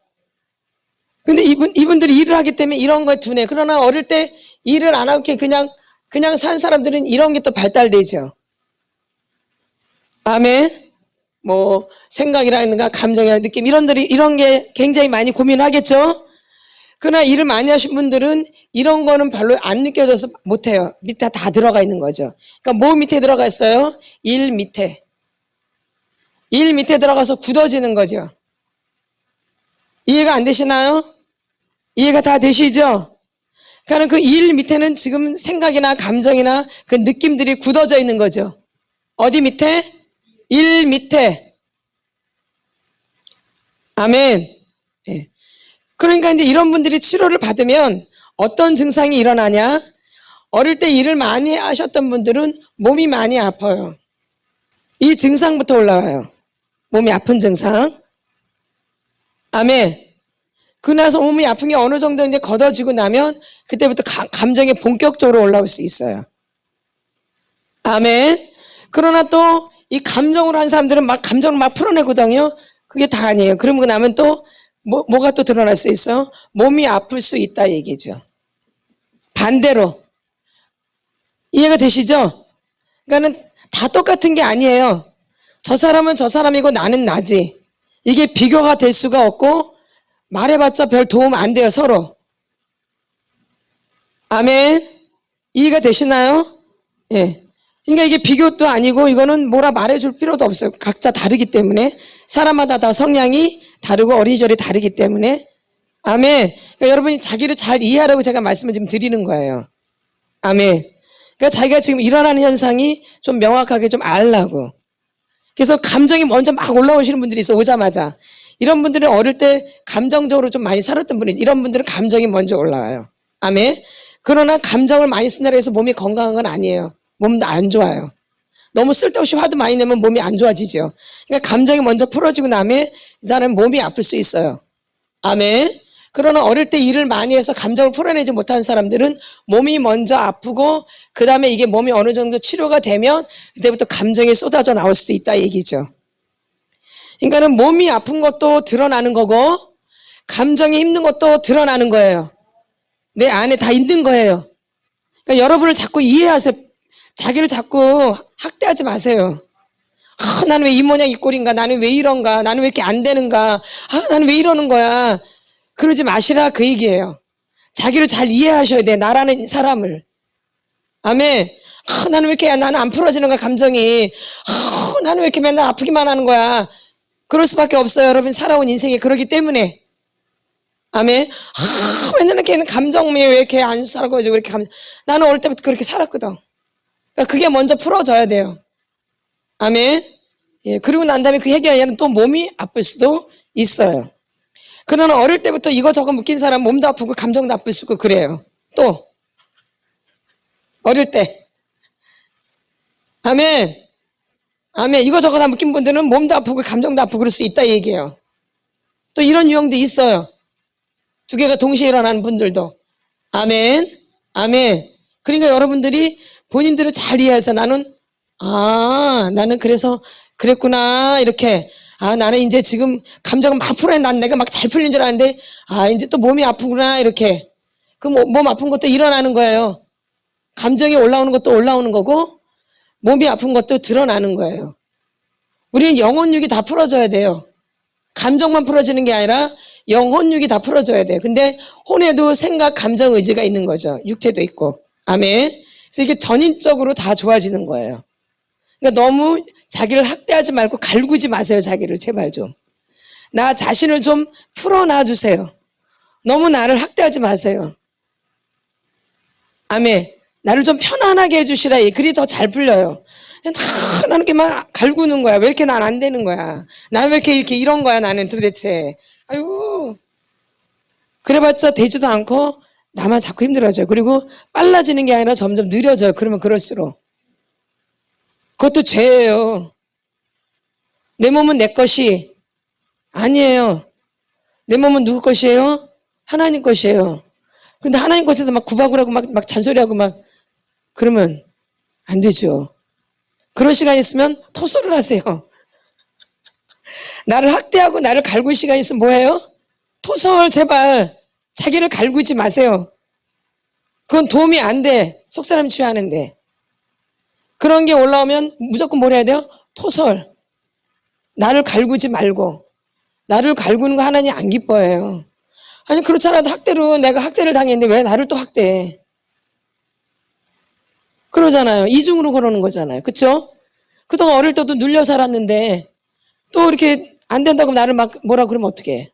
근데 이분들이 일을 하기 때문에 이런 거에 둔해. 그러나 어릴 때 일을 안 하고 그냥 산 사람들은 이런 게 또 발달되죠. 아멘. 뭐 생각이라든가 감정이나 느낌 이런 게 굉장히 많이 고민을 하겠죠. 그러나 일을 많이 하신 분들은 이런 거는 별로 안 느껴져서 못해요. 밑에 다 들어가 있는 거죠. 그러니까 뭐 밑에 들어가 있어요? 일 밑에 들어가서 굳어지는 거죠. 이해가 안 되시나요? 이해가 다 되시죠? 그러니까 그 일 밑에는 지금 생각이나 감정이나 그 느낌들이 굳어져 있는 거죠. 어디 밑에? 일 밑에. 아멘. 예. 그러니까 이제 이런 분들이 치료를 받으면 어떤 증상이 일어나냐? 어릴 때 일을 많이 하셨던 분들은 몸이 많이 아파요. 이 증상부터 올라와요. 몸이 아픈 증상. 아멘. 그나서 몸이 아픈 게 어느 정도 이제 걷어지고 나면 그때부터 감정이 본격적으로 올라올 수 있어요. 아멘. 그러나 또 이 감정으로 한 사람들은 감정을 막 풀어내거든요. 그게 다 아니에요. 그러고 나면 또 뭐가 또 드러날 수 있어? 몸이 아플 수 있다 얘기죠. 반대로. 이해가 되시죠? 그러니까는 다 똑같은 게 아니에요. 저 사람은 저 사람이고 나는 나지. 이게 비교가 될 수가 없고 말해봤자 별 도움 안 돼요, 서로. 아멘. 이해가 되시나요? 예. 그러니까 이게 비교도 아니고 이거는 뭐라 말해줄 필요도 없어요. 각자 다르기 때문에. 사람마다 다 성향이 다르고 어린이절이 다르기 때문에. 아멘. 그러니까 여러분이 자기를 잘 이해하라고 제가 말씀을 지금 드리는 거예요. 아멘. 그러니까 자기가 지금 일어나는 현상이 좀 명확하게 좀 알라고. 그래서 감정이 먼저 막 올라오시는 분들이 있어, 오자마자. 이런 분들은 어릴 때 감정적으로 좀 많이 살았던 분이 이런 분들은 감정이 먼저 올라와요. 아멘. 그러나 감정을 많이 쓴다고 해서 몸이 건강한 건 아니에요. 몸도 안 좋아요. 너무 쓸데없이 화도 많이 내면 몸이 안 좋아지죠. 그러니까 감정이 먼저 풀어지고 나면 이 사람은 몸이 아플 수 있어요. 아멘. 그러나 어릴 때 일을 많이 해서 감정을 풀어내지 못한 사람들은 몸이 먼저 아프고 그 다음에 이게 몸이 어느 정도 치료가 되면 그때부터 감정이 쏟아져 나올 수도 있다 얘기죠. 그러니까는 몸이 아픈 것도 드러나는 거고 감정이 힘든 것도 드러나는 거예요. 내 안에 다 있는 거예요. 그러니까 여러분을 자꾸 이해하세요. 자기를 자꾸 학대하지 마세요. 나는 왜 이 모양 이 꼴인가? 나는 왜 이런가? 나는 왜 이렇게 안 되는가? 나는 왜 이러는 거야? 그러지 마시라 그 얘기예요. 자기를 잘 이해하셔야 돼. 나라는 사람을. 아멘. 나는 왜 이렇게 나는 안 풀어지는 거야 감정이. 나는 왜 이렇게 맨날 아프기만 하는 거야. 그럴 수밖에 없어요. 여러분 살아온 인생이 그러기 때문에. 아멘. 맨날 이렇게 감정이 왜 이렇게 안 살고 왜 이렇게 나는 어릴 때부터 그렇게 살았거든. 그러니까 그게 먼저 풀어져야 돼요. 아멘. 예, 그리고 난 다음에 그 해결하면 또 몸이 아플 수도 있어요. 그러나 어릴 때부터 이거저거 묶인 사람 몸도 아프고 감정도 아플 수 있고 그래요. 또 어릴 때. 아멘. 아멘. 이거저거 다 묶인 분들은 몸도 아프고 감정도 아프고 그럴 수 있다 얘기예요. 또 이런 유형도 있어요. 두 개가 동시에 일어나는 분들도. 아멘. 아멘. 그러니까 여러분들이 본인들을 잘 이해해서 나는 그래서 그랬구나 이렇게 아, 나는 이제 지금 감정을 막 풀어야 난 내가 막 잘 풀린 줄 알았는데, 아, 이제 또 몸이 아프구나, 이렇게. 그 몸 아픈 것도 일어나는 거예요. 감정이 올라오는 것도 올라오는 거고, 몸이 아픈 것도 드러나는 거예요. 우리는 영혼육이 다 풀어져야 돼요. 감정만 풀어지는 게 아니라 영혼육이 다 풀어져야 돼요. 근데 혼에도 생각, 감정, 의지가 있는 거죠. 육체도 있고. 아멘. 그래서 이게 전인적으로 다 좋아지는 거예요. 그러니까 너무 자기를 학대하지 말고 갈구지 마세요. 자기를 제발 좀. 나 자신을 좀 풀어놔 주세요. 너무 나를 학대하지 마세요. 아멘. 나를 좀 편안하게 해주시라. 그리 더 잘 풀려요. 나는 이렇게 막 갈구는 거야. 왜 이렇게 난 안 되는 거야? 나는 왜 이렇게 이런 거야, 나는 도대체. 아이고. 그래봤자 되지도 않고 나만 자꾸 힘들어져요. 그리고 빨라지는 게 아니라 점점 느려져요. 그러면 그럴수록. 그것도 죄예요. 내 몸은 내 것이 아니에요. 내 몸은 누구 것이에요? 하나님 것이에요. 근데 하나님 것에서 막 구박을 하고 막 잔소리하고 막 그러면 안 되죠. 그런 시간 있으면 토설을 하세요. 나를 학대하고 나를 갈굴 시간 있으면 뭐예요? 토설 제발. 자기를 갈구지 마세요. 그건 도움이 안 돼. 속사람 치유하는데. 그런 게 올라오면 무조건 뭘 해야 돼요? 토설. 나를 갈구지 말고. 나를 갈구는 거 하나님 안 기뻐해요. 아니 그렇잖아도 학대로 내가 학대를 당했는데 왜 나를 또 학대해? 그러잖아요. 이중으로 그러는 거잖아요. 그렇죠? 그동안 어릴 때도 눌려 살았는데 또 이렇게 안 된다고 나를 막 뭐라 그러면 어떡해?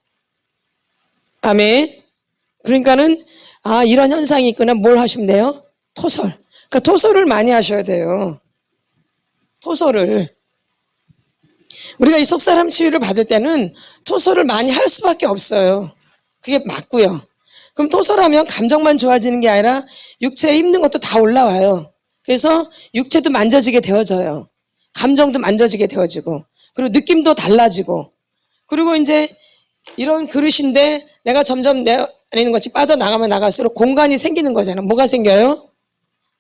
아멘. 그러니까는 아 이런 현상이 있구나. 뭘 하시면 돼요? 토설. 그러니까 토설을 많이 하셔야 돼요. 토설을. 우리가 이 속사람 치유를 받을 때는 토설을 많이 할 수밖에 없어요. 그게 맞고요. 그럼 토설하면 감정만 좋아지는 게 아니라 육체에 힘든 것도 다 올라와요. 그래서 육체도 만져지게 되어져요. 감정도 만져지게 되어지고 그리고 느낌도 달라지고 그리고 이제 이런 그릇인데 내가 점점 내 안에 있는 것이 빠져나가면 나갈수록 공간이 생기는 거잖아요. 뭐가 생겨요?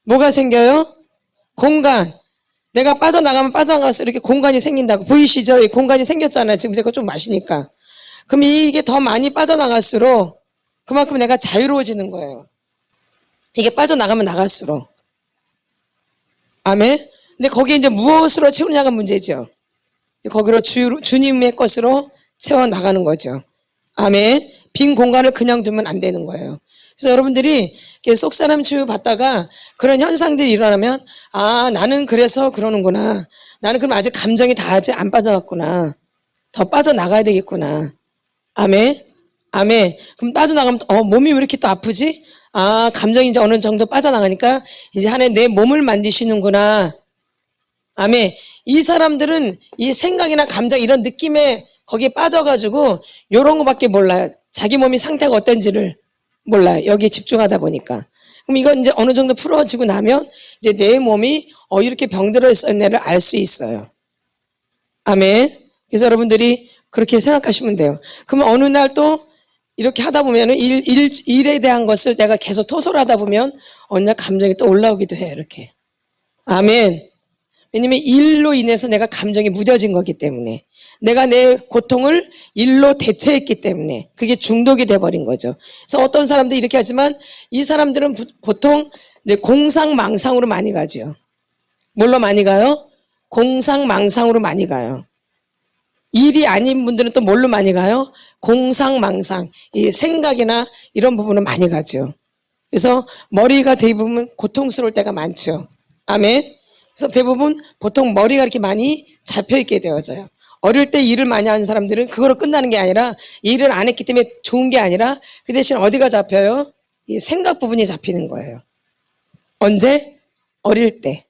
뭐가 생겨요? 공간. 내가 빠져나가면 빠져나갈수록 이렇게 공간이 생긴다고 보이시죠? 이 공간이 생겼잖아요. 지금 제가 좀 마시니까. 그럼 이게 더 많이 빠져나갈수록 그만큼 내가 자유로워지는 거예요. 이게 빠져나가면 나갈수록. 아멘. 근데 거기에 이제 무엇으로 채우느냐가 문제죠. 거기로 주님의 것으로 채워나가는 거죠. 아멘. 빈 공간을 그냥 두면 안 되는 거예요. 그래서 여러분들이 속사람 치유 받다가 그런 현상들이 일어나면 아 나는 그래서 그러는구나. 나는 그럼 아직 감정이 다 아직 안 빠져났구나. 더 빠져나가야 되겠구나. 아멘. 아멘. 그럼 빠져나가면 몸이 왜 이렇게 또 아프지? 아 감정이 이제 어느 정도 빠져나가니까 이제 하나님 내 몸을 만지시는구나. 아멘. 이 사람들은 이 생각이나 감정 이런 느낌에 거기에 빠져가지고 요런 거밖에 몰라요. 자기 몸이 상태가 어떤지를 몰라요. 여기에 집중하다 보니까. 그럼 이건 이제 어느 정도 풀어지고 나면 이제 내 몸이 이렇게 병들어 있었네를 알 수 있어요. 아멘. 그래서 여러분들이 그렇게 생각하시면 돼요. 그러면 어느 날 또 이렇게 하다 보면은 일에 대한 것을 내가 계속 토설하다 보면 어느 날 감정이 또 올라오기도 해요. 이렇게. 아멘. 왜냐면 일로 인해서 내가 감정이 무뎌진 거기 때문에 내가 내 고통을 일로 대체했기 때문에 그게 중독이 돼버린 거죠. 그래서 어떤 사람들이 이렇게 하지만 이 사람들은 보통 공상망상으로 많이 가죠. 뭘로 많이 가요? 공상망상으로 많이 가요. 일이 아닌 분들은 또 뭘로 많이 가요? 공상망상, 이 생각이나 이런 부분은 많이 가죠. 그래서 머리가 대부분 고통스러울 때가 많죠. 아멘. 그래서 대부분 보통 머리가 이렇게 많이 잡혀있게 되어져요. 어릴 때 일을 많이 하는 사람들은 그거로 끝나는 게 아니라 일을 안 했기 때문에 좋은 게 아니라 그 대신 어디가 잡혀요? 이 생각 부분이 잡히는 거예요. 언제? 어릴 때.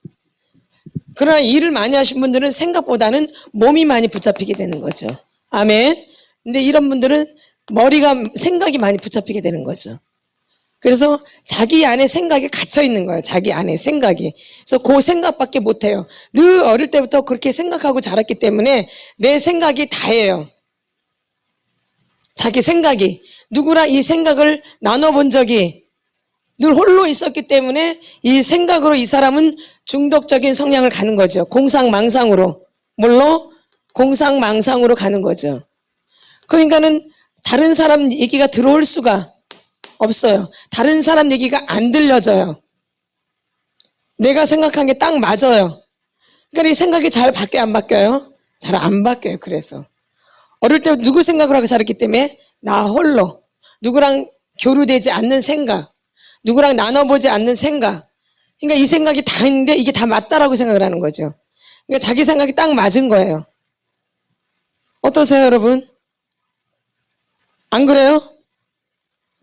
그러나 일을 많이 하신 분들은 생각보다는 몸이 많이 붙잡히게 되는 거죠. 아멘. 근데 이런 분들은 생각이 많이 붙잡히게 되는 거죠. 그래서 자기 안에 생각이 갇혀 있는 거예요. 자기 안에 생각이. 그래서 그 생각밖에 못 해요. 늘 어릴 때부터 그렇게 생각하고 자랐기 때문에 내 생각이 다예요. 자기 생각이. 누구나 이 생각을 나눠본 적이 늘 홀로 있었기 때문에 이 생각으로 이 사람은 중독적인 성향을 가는 거죠. 공상망상으로. 뭘로? 공상망상으로 가는 거죠. 그러니까는 다른 사람 얘기가 들어올 수가 없어요. 다른 사람 얘기가 안 들려져요. 내가 생각한 게 딱 맞아요. 그러니까 이 생각이 잘 바뀌어요, 안 바뀌어요? 잘 안 바뀌어요. 그래서 어릴 때 누구 생각을 하고 살았기 때문에 나 홀로, 누구랑 교류되지 않는 생각, 누구랑 나눠보지 않는 생각, 그러니까 이 생각이 다 있는데 이게 다 맞다라고 생각을 하는 거죠. 그러니까 자기 생각이 딱 맞은 거예요. 어떠세요, 여러분? 안 그래요?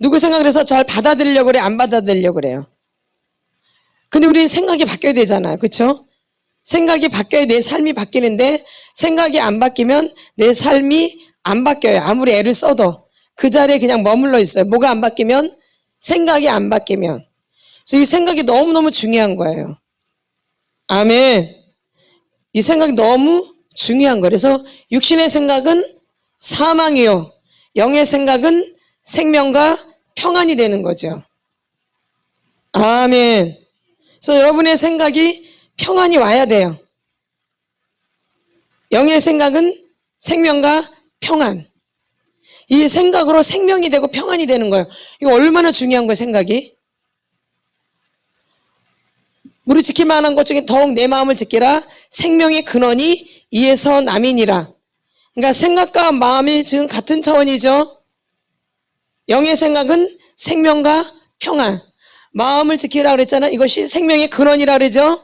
누구 생각을 해서 잘 받아들이려고 그래, 안 받아들이려고 그래요? 근데 우리는 생각이 바뀌어야 되잖아요. 그렇죠? 생각이 바뀌어야 내 삶이 바뀌는데 생각이 안 바뀌면 내 삶이 안 바뀌어요. 아무리 애를 써도 그 자리에 그냥 머물러 있어요. 뭐가 안 바뀌면? 생각이 안 바뀌면. 그래서 이 생각이 너무너무 중요한 거예요. 아멘. 이 생각이 너무 중요한 거예요. 그래서 육신의 생각은 사망이요, 영의 생각은 생명과 평안이 되는 거죠. 아멘. 그래서 여러분의 생각이 평안이 와야 돼요. 영의 생각은 생명과 평안. 이 생각으로 생명이 되고 평안이 되는 거예요. 이거 얼마나 중요한 거예요, 생각이. 무릇 지킬 만한 것 중에 더욱 내 마음을 지키라. 생명의 근원이 이에서 남이니라. 그러니까 생각과 마음이 지금 같은 차원이죠. 영의 생각은 생명과 평안. 마음을 지키라 그랬잖아요. 이것이 생명의 근원이라 그러죠.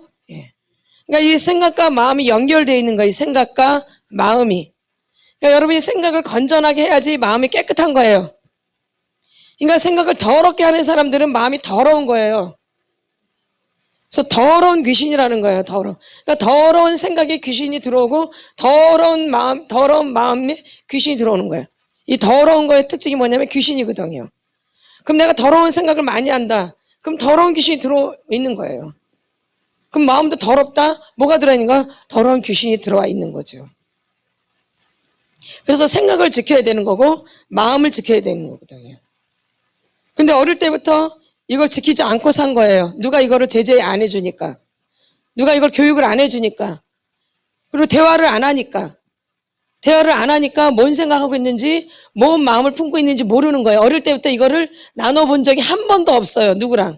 그러니까 이 생각과 마음이 연결되어 있는 거예요. 이 생각과 마음이. 그러니까 여러분이 생각을 건전하게 해야지 마음이 깨끗한 거예요. 그러니까 생각을 더럽게 하는 사람들은 마음이 더러운 거예요. 그래서 더러운 귀신이라는 거예요. 그러니까 더러운 생각에 귀신이 들어오고 더러운 마음에 귀신이 들어오는 거예요. 이 더러운 거의 특징이 뭐냐면 귀신이거든요. 그럼 내가 더러운 생각을 많이 한다. 그럼 더러운 귀신이 들어있는 거예요. 그럼 마음도 더럽다? 뭐가 들어있는가? 더러운 귀신이 들어와 있는 거죠. 그래서 생각을 지켜야 되는 거고 마음을 지켜야 되는 거거든요. 근데 어릴 때부터 이걸 지키지 않고 산 거예요. 누가 이거를 제재 안 해주니까. 누가 이걸 교육을 안 해주니까. 그리고 대화를 안 하니까. 대화를 안 하니까 뭔 생각하고 있는지, 뭔 마음을 품고 있는지 모르는 거예요. 어릴 때부터 이거를 나눠본 적이 한 번도 없어요. 누구랑.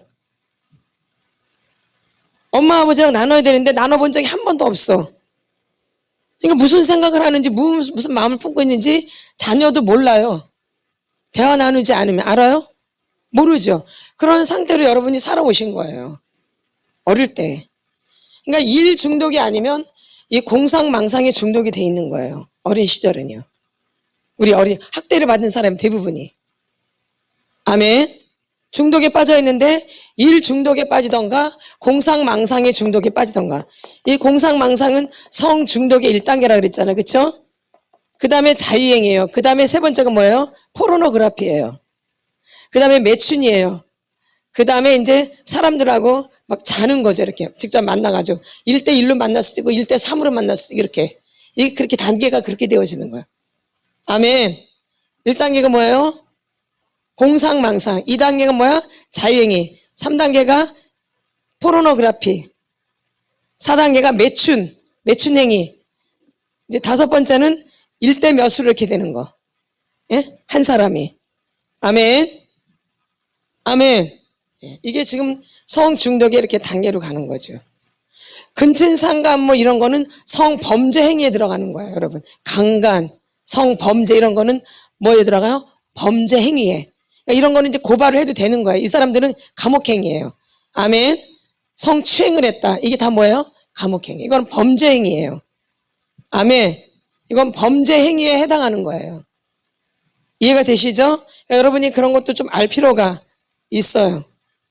엄마 아버지랑 나눠야 되는데 나눠본 적이 한 번도 없어. 그러니까 무슨 생각을 하는지, 무슨 마음을 품고 있는지 자녀도 몰라요. 대화 나누지 않으면. 알아요? 모르죠. 그런 상태로 여러분이 살아오신 거예요. 어릴 때. 그러니까 일 중독이 아니면 이 공상망상에 중독이 돼 있는 거예요. 어린 시절은요. 우리 어린 학대를 받은 사람 대부분이. 아멘. 중독에 빠져 있는데 일 중독에 빠지던가 공상망상의 중독에 빠지던가. 이 공상망상은 성 중독의 1단계라 그랬잖아요. 그렇죠? 그 다음에 자유행위예요. 그 다음에 세 번째가 뭐예요? 포르노그래피예요. 그 다음에 매춘이에요. 그 다음에 이제 사람들하고 막 자는 거죠. 이렇게 직접 만나가지고 1대1로 만날 수도 있고 1대3으로 만날 수도 있고 이렇게. 이게 그렇게 단계가 그렇게 되어지는 거예요. 아멘. 1단계가 뭐예요? 공상망상. 2단계가 뭐야? 자유행위. 3단계가 포르노그래피. 4단계가 매춘행위. 이제 5번째는 1대 몇으로 이렇게 되는 거. 예? 한 사람이. 아멘. 아멘. 이게 지금 성중독에 이렇게 단계로 가는 거죠. 근친상간 뭐 이런 거는 성범죄 행위에 들어가는 거예요, 여러분. 강간, 성범죄 이런 거는 뭐에 들어가요? 범죄 행위에. 그러니까 이런 거는 이제 고발을 해도 되는 거예요. 이 사람들은 감옥행위예요. 아멘. 성추행을 했다. 이게 다 뭐예요? 감옥행위. 이건 범죄 행위예요. 아멘. 이건 범죄 행위에 해당하는 거예요. 이해가 되시죠? 그러니까 여러분이 그런 것도 좀 알 필요가 있어요.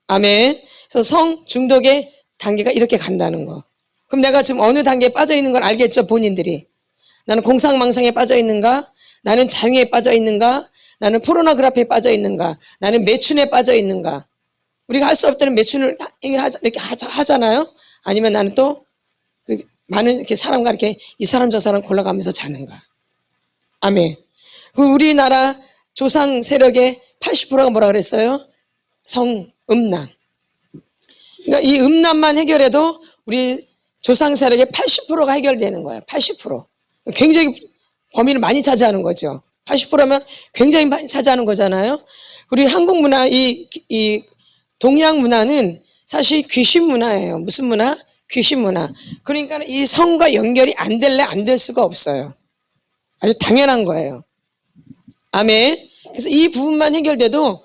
아멘. 그래서 성 중독의 단계가 이렇게 간다는 거. 그럼 내가 지금 어느 단계에 빠져 있는 걸 알겠죠, 본인들이. 나는 공상망상에 빠져 있는가? 나는 장애에 빠져 있는가? 나는 포르노그래피에 빠져 있는가? 나는 매춘에 빠져 있는가? 우리가 할 수 없다는 매춘을 이렇게 하잖아요? 아니면 나는 또 많은 이렇게 사람과 이렇게 이 사람 저 사람 골라가면서 자는가? 아멘. 그 우리나라 조상 세력의 80%가 뭐라 그랬어요? 성음란. 그러니까 이 음란만 해결해도 우리 조상 세력의 80%가 해결되는 거예요. 80%. 굉장히 범위를 많이 차지하는 거죠. 80%면 굉장히 많이 차지하는 거잖아요. 우리 한국 문화, 이 동양 문화는 사실 귀신 문화예요. 무슨 문화? 귀신 문화. 그러니까 이 성과 연결이 안 될래 안 될 수가 없어요. 아주 당연한 거예요. 아멘. 그래서 이 부분만 해결돼도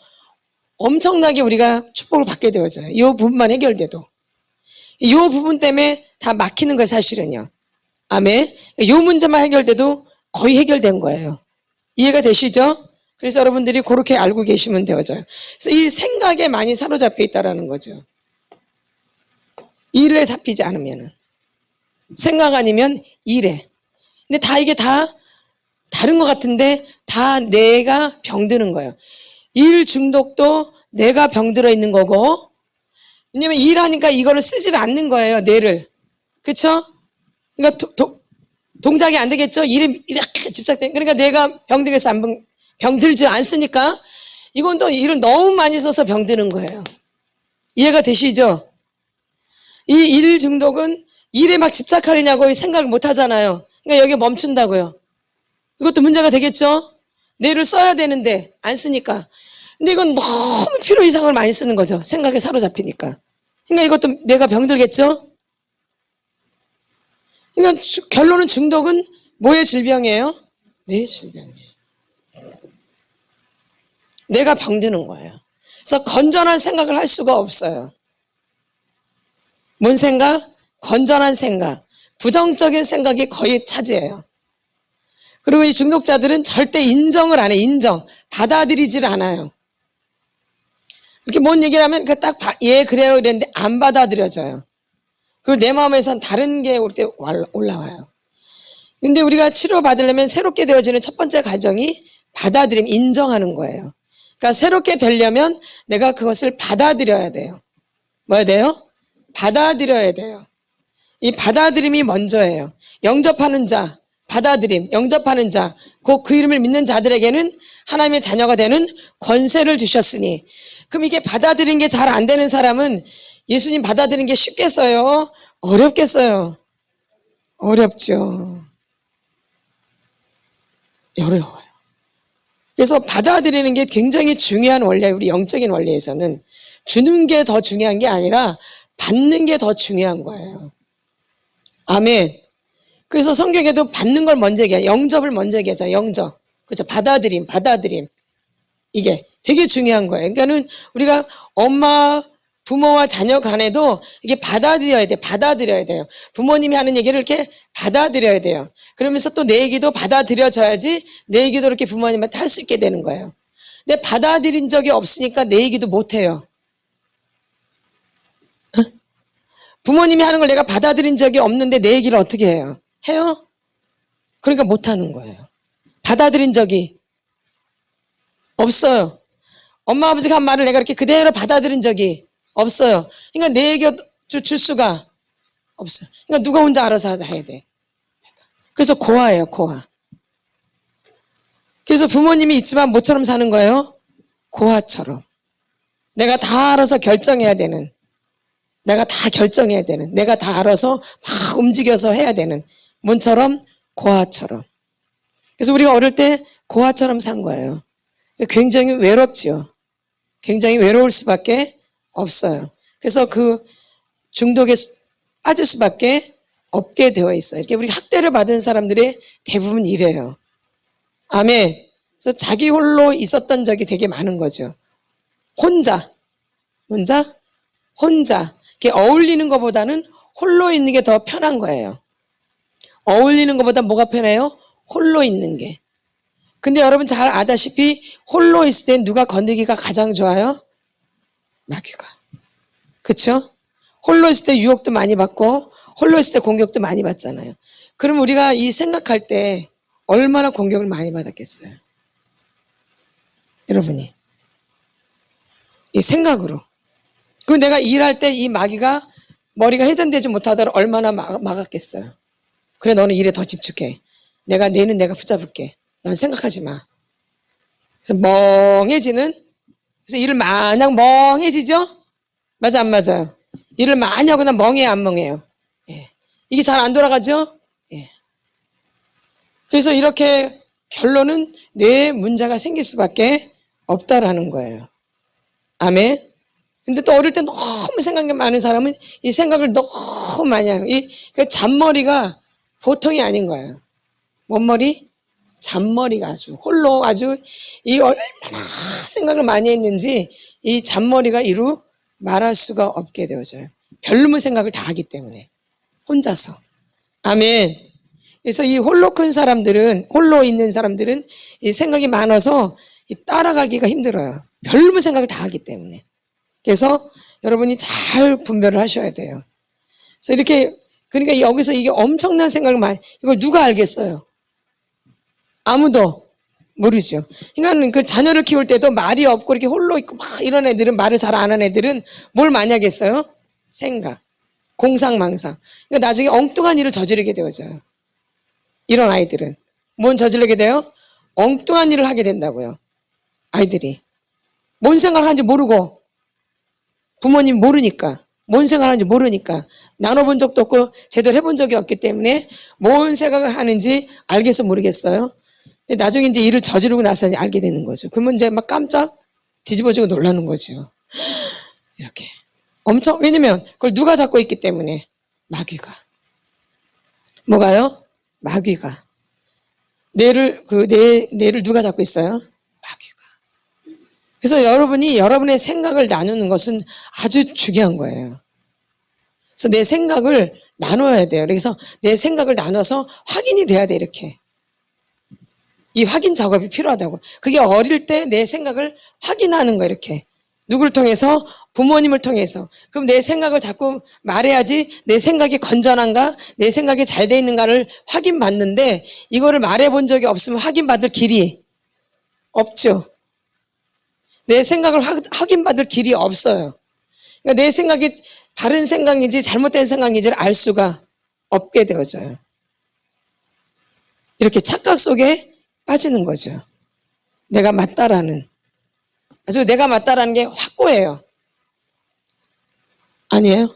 엄청나게 우리가 축복을 받게 되어져요. 이 부분만 해결돼도. 이 부분 때문에 다 막히는 거예요, 사실은요. 아멘. 이 문제만 해결돼도 거의 해결된 거예요. 이해가 되시죠? 그래서 여러분들이 그렇게 알고 계시면 되어져요. 그래서 이 생각에 많이 사로잡혀 있다는 거죠. 일에 잡히지 않으면은. 생각 아니면 일에. 근데 다 이게 다 다른 것 같은데 다 뇌가 병드는 거예요. 일 중독도 뇌가 병들어 있는 거고, 왜냐면 일하니까 이거를 쓰질 않는 거예요, 뇌를. 그쵸? 그러니까 동작이 안 되겠죠? 일에 이렇게 집착돼. 그러니까 뇌가 병들겠어, 병들지 않으니까 이건 또 일을 너무 많이 써서 병드는 거예요. 이해가 되시죠? 이 일 중독은 일에 막 집착하려냐고 생각을 못 하잖아요. 그러니까 여기에 멈춘다고요. 이것도 문제가 되겠죠? 뇌를 써야 되는데 안 쓰니까. 근데 이건 너무 필요 이상을 많이 쓰는 거죠. 생각에 사로잡히니까. 그러니까 이것도 뇌가 병들겠죠? 그러니까 결론은 중독은 뭐의 질병이에요? 뇌의 질병이에요. 뇌가 병드는 거예요. 그래서 건전한 생각을 할 수가 없어요. 뭔 생각? 건전한 생각. 부정적인 생각이 거의 차지해요. 그리고 이 중독자들은 절대 인정을 안 해요. 인정. 받아들이질 않아요. 이렇게 뭔 얘기를 하면 딱 예 그래요 이랬는데 안 받아들여져요. 그리고 내 마음에선 다른 게 올 때 올라와요. 근데 우리가 치료받으려면 새롭게 되어지는 첫 번째 과정이 받아들임, 인정하는 거예요. 그러니까 새롭게 되려면 내가 그것을 받아들여야 돼요. 뭐야 돼요? 받아들여야 돼요. 이 받아들임이 먼저예요. 영접하는 자, 받아들임, 영접하는 자, 그 이름을 믿는 자들에게는 하나님의 자녀가 되는 권세를 주셨으니. 그럼 이게 받아들인 게 잘 안 되는 사람은 예수님 받아들이는 게 쉽겠어요? 어렵겠어요? 어렵죠. 어려워요. 그래서 받아들이는 게 굉장히 중요한 원리예요. 우리 영적인 원리에서는. 주는 게 더 중요한 게 아니라 받는 게 더 중요한 거예요. 아멘. 그래서 성경에도 받는 걸 먼저 얘기해요. 영접을 먼저 얘기하죠. 영접. 그렇죠. 받아들임. 이게 되게 중요한 거예요. 그러니까는 우리가 엄마, 부모와 자녀 간에도 이게 받아들여야 돼요. 부모님이 하는 얘기를 이렇게 받아들여야 돼요. 그러면서 또 내 얘기도 받아들여져야지 내 얘기도 이렇게 부모님한테 할 수 있게 되는 거예요. 근데 받아들인 적이 없으니까 내 얘기도 못 해요. 부모님이 하는 걸 내가 받아들인 적이 없는데 내 얘기를 어떻게 해요? 해요? 그러니까 못 하는 거예요. 받아들인 적이 없어요. 엄마 아버지가 한 말을 내가 이렇게 그대로 받아들인 적이 없어요. 그러니까 내 얘기 줄 수가 없어요. 그러니까 누가 혼자 알아서 해야 돼. 그래서 고아예요, 고아. 그래서 부모님이 있지만 뭐처럼 사는 거예요? 고아처럼. 내가 다 알아서 결정해야 되는, 내가 다 알아서 막 움직여서 해야 되는, 뭔처럼? 고아처럼. 그래서 우리가 어릴 때 고아처럼 산 거예요. 굉장히 외롭지요. 굉장히 외로울 수밖에 없어요. 그래서 그 중독에 빠질 수밖에 없게 되어 있어요. 이렇게 우리 학대를 받은 사람들이 대부분 이래요. 아멘. 그래서 자기 홀로 있었던 적이 되게 많은 거죠. 혼자. 이렇게 어울리는 것보다는 홀로 있는 게 더 편한 거예요. 어울리는 것보다 뭐가 편해요? 홀로 있는 게. 근데 여러분 잘 아다시피 홀로 있을 때 누가 건드기가 가장 좋아요? 마귀가. 그쵸? 홀로 있을 때 유혹도 많이 받고 홀로 있을 때 공격도 많이 받잖아요. 그럼 우리가 이 생각할 때 얼마나 공격을 많이 받았겠어요? 여러분이. 이 생각으로. 그리고 내가 일할 때 이 마귀가 머리가 회전되지 못하도록 얼마나 막았겠어요. 그래 너는 일에 더 집중해. 뇌는 내가 붙잡을게. 넌 생각하지 마. 그래서 멍해지는, 그래서 일을 마냥 멍해지죠? 맞아 안 맞아요? 일을 많이 하고 난 멍해요 안 멍해요? 예. 이게 잘 안 돌아가죠? 예. 그래서 이렇게 결론은 뇌에 문제가 생길 수밖에 없다라는 거예요. 아멘. 근데 또 어릴 때 너무 생각이 많은 사람은 이 생각을 너무 많이 해요. 그 잔머리가 보통이 아닌 거예요. 뭔 머리? 잔머리가 아주 홀로 아주 이 얼마나 생각을 많이 했는지 이 잔머리가 이루 말할 수가 없게 되어져요. 별놈의 생각을 다 하기 때문에 혼자서. 아멘. 그래서 이 홀로 큰 사람들은, 홀로 있는 사람들은 이 생각이 많아서 따라가기가 힘들어요. 별놈의 생각을 다 하기 때문에. 그래서 여러분이 잘 분별을 하셔야 돼요. 그래서 이렇게, 그러니까 여기서 이게 엄청난 생각을 많이, 이걸 누가 알겠어요? 아무도 모르죠. 그러니까 그 자녀를 키울 때도 말이 없고 이렇게 홀로 있고 막 이런 애들은, 말을 잘 안 하는 애들은 뭘 많이 하겠어요? 생각, 공상망상. 그러니까 나중에 엉뚱한 일을 저지르게 되어져요. 이런 아이들은. 뭔 저지르게 돼요? 엉뚱한 일을 하게 된다고요. 아이들이. 뭔 생각을 하는지 모르고, 부모님 모르니까, 뭔 생각을 하는지 모르니까, 나눠본 적도 없고 제대로 해본 적이 없기 때문에 뭔 생각을 하는지 알겠어 모르겠어요. 근데 나중에 이제 일을 저지르고 나서 알게 되는 거죠. 그러면 이제 막 깜짝 뒤집어지고 놀라는 거죠. 이렇게. 엄청, 왜냐면 그걸 누가 잡고 있기 때문에. 마귀가. 뭐가요? 마귀가. 뇌를 누가 잡고 있어요? 마귀가. 그래서 여러분이 여러분의 생각을 나누는 것은 아주 중요한 거예요. 그래서 내 생각을 나눠야 돼요. 그래서 내 생각을 나눠서 확인이 돼야 돼, 이렇게. 이 확인 작업이 필요하다고. 그게 어릴 때 내 생각을 확인하는 거예요, 이렇게. 누구를 통해서? 부모님을 통해서. 그럼 내 생각을 자꾸 말해야지 내 생각이 건전한가? 내 생각이 잘 돼 있는가를 확인받는데 이거를 말해본 적이 없으면 확인받을 길이 없죠. 내 생각을 확인받을 길이 없어요. 그러니까 내 생각이 바른 생각인지 잘못된 생각인지를 알 수가 없게 되어져요. 이렇게 착각 속에 빠지는 거죠. 내가 맞다라는. 아주 내가 맞다라는 게 확고해요. 아니에요?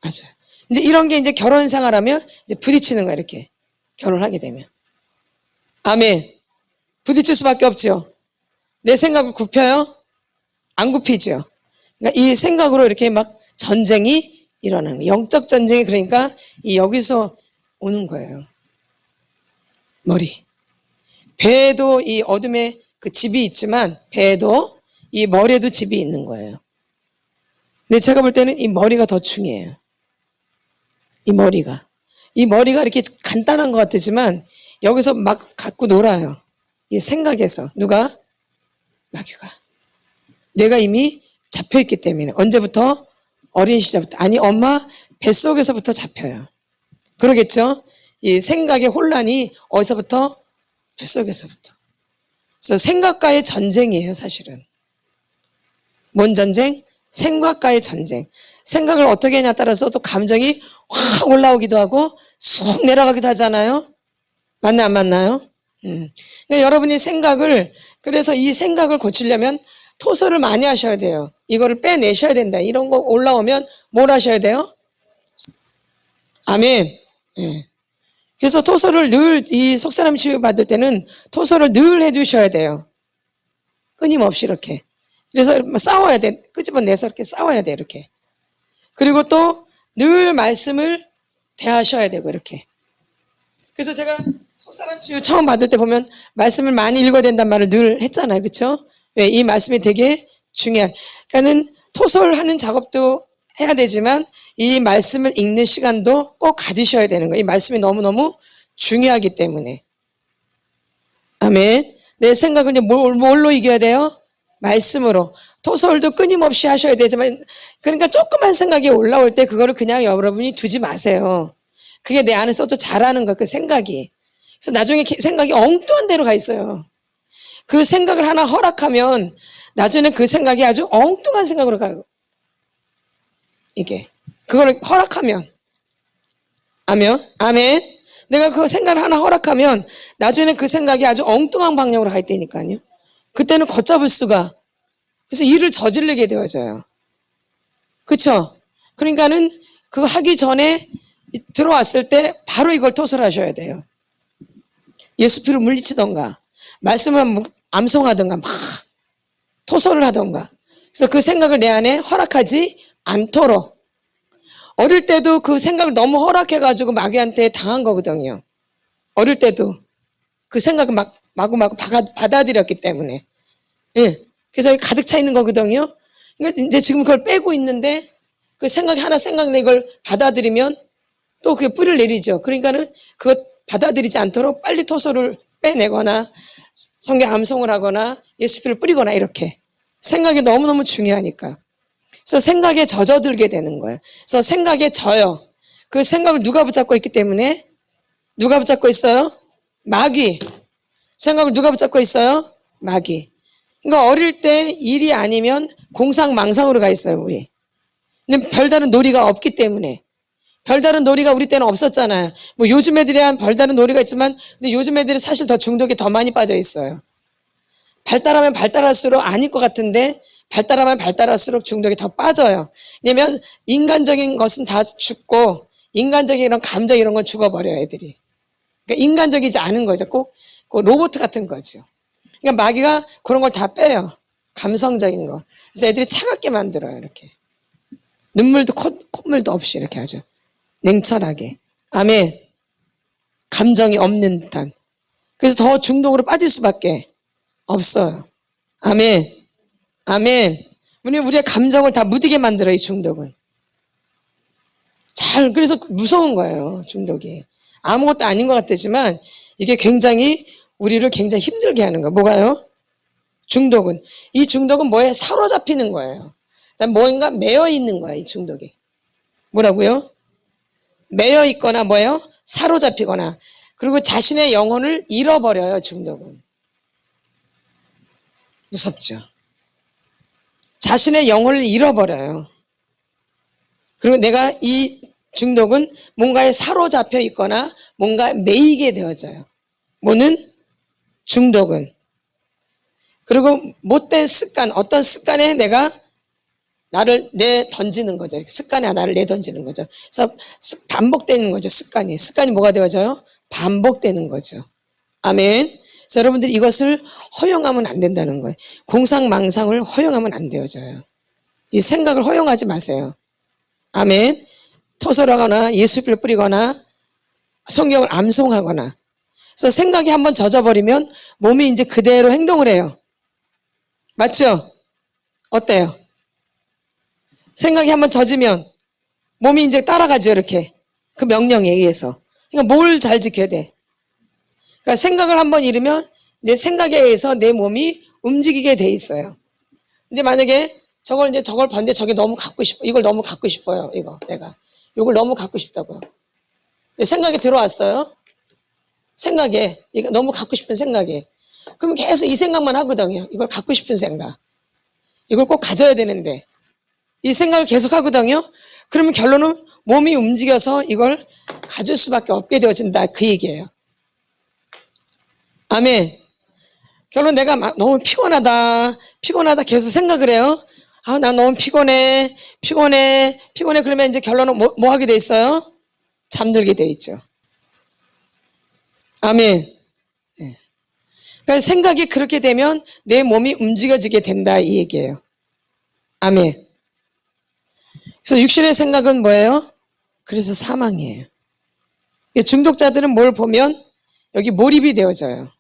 맞아요. 이제 이런 게 이제 결혼 생활하면 이제 부딪히는 거야, 이렇게. 결혼하게 되면. 아멘. 부딪힐 수밖에 없죠. 내 생각을 굽혀요? 안 굽히죠. 그러니까 이 생각으로 이렇게 막 전쟁이 일어나는 거예요. 영적 전쟁이 그러니까 여기서 오는 거예요. 머리. 배에도 이 어둠에 그 집이 있지만 배에도 이 머리에도 집이 있는 거예요. 근데 제가 볼 때는 이 머리가 더 중요해요. 이 머리가 이렇게 간단한 것 같지만 여기서 막 갖고 놀아요. 이 생각에서. 누가? 마귀가. 내가 이미 잡혀있기 때문에. 언제부터? 어린 시절부터. 아니, 엄마 뱃속에서부터 잡혀요. 그러겠죠? 이 생각의 혼란이 어디서부터? 뱃속에서부터. 그래서 생각과의 전쟁이에요, 사실은. 뭔 전쟁? 생각과의 전쟁. 생각을 어떻게 하냐에 따라서 또 감정이 확 올라오기도 하고 쑥 내려가기도 하잖아요. 맞나 안 맞나요? 그러니까 여러분이 그래서 이 생각을 고치려면 토설을 많이 하셔야 돼요. 이거를 빼내셔야 된다. 이런 거 올라오면 뭘 하셔야 돼요? 아멘. 예. 그래서 토설을 늘, 이 속사람 치유 받을 때는 토설을 늘 해주셔야 돼요. 끊임없이 이렇게. 그래서 싸워야 돼. 끄집어내서 이렇게 싸워야 돼, 이렇게. 그리고 또 늘 말씀을 대하셔야 되고, 이렇게. 그래서 제가 속사람 치유 처음 받을 때 보면 말씀을 많이 읽어야 된다는 말을 늘 했잖아요. 그쵸? 왜? 이 말씀이 되게 중요한. 그러니까는 토설하는 작업도 해야 되지만 이 말씀을 읽는 시간도 꼭 가지셔야 되는 거예요. 이 말씀이 너무너무 중요하기 때문에. 아멘. 내 생각을 이제 뭘로 이겨야 돼요? 말씀으로. 토설도 끊임없이 하셔야 되지만, 그러니까 조그만 생각이 올라올 때 그거를 그냥 여러분이 두지 마세요. 그게 내 안에서 또 자라는 거예요, 그 생각이. 그래서 나중에 생각이 엉뚱한 데로 가 있어요. 그 생각을 하나 허락하면 나중에 그 생각이 아주 엉뚱한 생각으로 가요. 이게. 그걸 허락하면. 아멘. 내가 그 생각을 하나 허락하면 나중에 그 생각이 아주 엉뚱한 방향으로 갈 때니까요. 그때는 걷잡을 수가. 그래서 일을 저지르게 되어져요. 그쵸? 그러니까는 그거 하기 전에 들어왔을 때 바로 이걸 토설하셔야 돼요. 예수 피로 물리치던가 말씀을 암송하던가 막 토설을 하던가. 그래서 그 생각을 내 안에 허락하지 않도록. 어릴 때도 그 생각을 너무 허락해가지고 마귀한테 당한 거거든요. 어릴 때도 그 생각을 마구마구 받아들였기 때문에. 예. 그래서 여기 가득 차 있는 거거든요. 그러니까 이제 지금 그걸 빼고 있는데 그 생각이 하나 생각나 이걸 받아들이면 또 그게 뿌리를 내리죠. 그러니까는 그것 받아들이지 않도록 빨리 토소를 빼내거나 성경 암송을 하거나 예수피를 뿌리거나 이렇게. 생각이 너무너무 중요하니까. 그래서 생각에 젖어들게 되는 거예요. 그래서 생각에 져요. 그 생각을 누가 붙잡고 있기 때문에 누가 붙잡고 있어요? 마귀. 생각을 누가 붙잡고 있어요? 마귀. 그러니까 어릴 때 일이 아니면 공상망상으로 가 있어요, 우리. 근데 별다른 놀이가 없기 때문에. 별다른 놀이가 우리 때는 없었잖아요. 뭐 요즘 애들이야 별다른 놀이가 있지만 근데 요즘 애들이 사실 더 중독에 더 많이 빠져 있어요. 발달하면 발달할수록 아닐 것 같은데 발달하면 발달할수록 중독이 더 빠져요. 왜냐면 인간적인 것은 다 죽고 인간적인 이런 감정 이런 건 죽어버려요, 애들이. 그러니까 인간적이지 않은 거죠. 꼭 로봇 같은 거죠. 그러니까 마귀가 그런 걸 다 빼요. 감성적인 거. 그래서 애들이 차갑게 만들어요, 이렇게. 눈물도 콧물도 없이 이렇게 아주 냉철하게. 아멘. 감정이 없는 듯한. 그래서 더 중독으로 빠질 수밖에 없어요. 아멘. 아멘. 우리의 감정을 다 무디게 만들어요, 이 중독은. 그래서 무서운 거예요, 중독이. 아무것도 아닌 것 같지만 이게 굉장히 우리를 굉장히 힘들게 하는 거예요. 뭐가요? 중독은. 이 중독은 뭐에 사로잡히는 거예요. 뭔가 매여 있는 거예요, 이 중독이. 뭐라고요? 매여 있거나 뭐예요? 사로잡히거나. 그리고 자신의 영혼을 잃어버려요, 중독은. 무섭죠. 자신의 영혼을 잃어버려요. 그리고 내가 이 중독은 뭔가에 사로잡혀 있거나 뭔가 매이게 되어져요. 뭐는? 중독은. 그리고 못된 습관, 어떤 습관에 내가 나를 내던지는 거죠. 습관에 나를 내던지는 거죠. 그래서 반복되는 거죠, 습관이. 습관이 뭐가 되어져요? 반복되는 거죠. 아멘. 그래서 여러분들이 이것을 허용하면 안 된다는 거예요. 공상망상을 허용하면 안 되어져요. 이 생각을 허용하지 마세요. 아멘. 토설하거나 예수피를 뿌리거나 성경을 암송하거나. 그래서 생각이 한번 젖어버리면 몸이 이제 그대로 행동을 해요. 맞죠? 어때요? 생각이 한번 젖으면 몸이 이제 따라가죠, 이렇게. 그 명령에 의해서. 그러니까 뭘 잘 지켜야 돼? 그러니까 생각을 한번 잃으면 내 생각에 의해서 내 몸이 움직이게 돼 있어요. 이제 만약에 저걸 봤는데 저게 너무 갖고 싶어. 이걸 너무 갖고 싶어요, 이걸 너무 갖고 싶다고요. 생각이 들어왔어요. 생각에. 이거 너무 갖고 싶은 생각에. 그러면 계속 이 생각만 하거든요. 이걸 갖고 싶은 생각. 이걸 꼭 가져야 되는데. 이 생각을 계속 하거든요. 그러면 결론은 몸이 움직여서 이걸 가질 수밖에 없게 되어진다. 그 얘기예요. 아멘. 결론 내가 막 너무 피곤하다 계속 생각을 해요. 나 너무 피곤해. 그러면 이제 결론은 뭐 하게 돼 있어요? 잠들게 돼 있죠. 아멘. 네. 그러니까 생각이 그렇게 되면 내 몸이 움직여지게 된다, 이 얘기예요. 아멘. 그래서 육신의 생각은 뭐예요? 그래서 사망이에요. 중독자들은 뭘 보면 여기 몰입이 되어져요.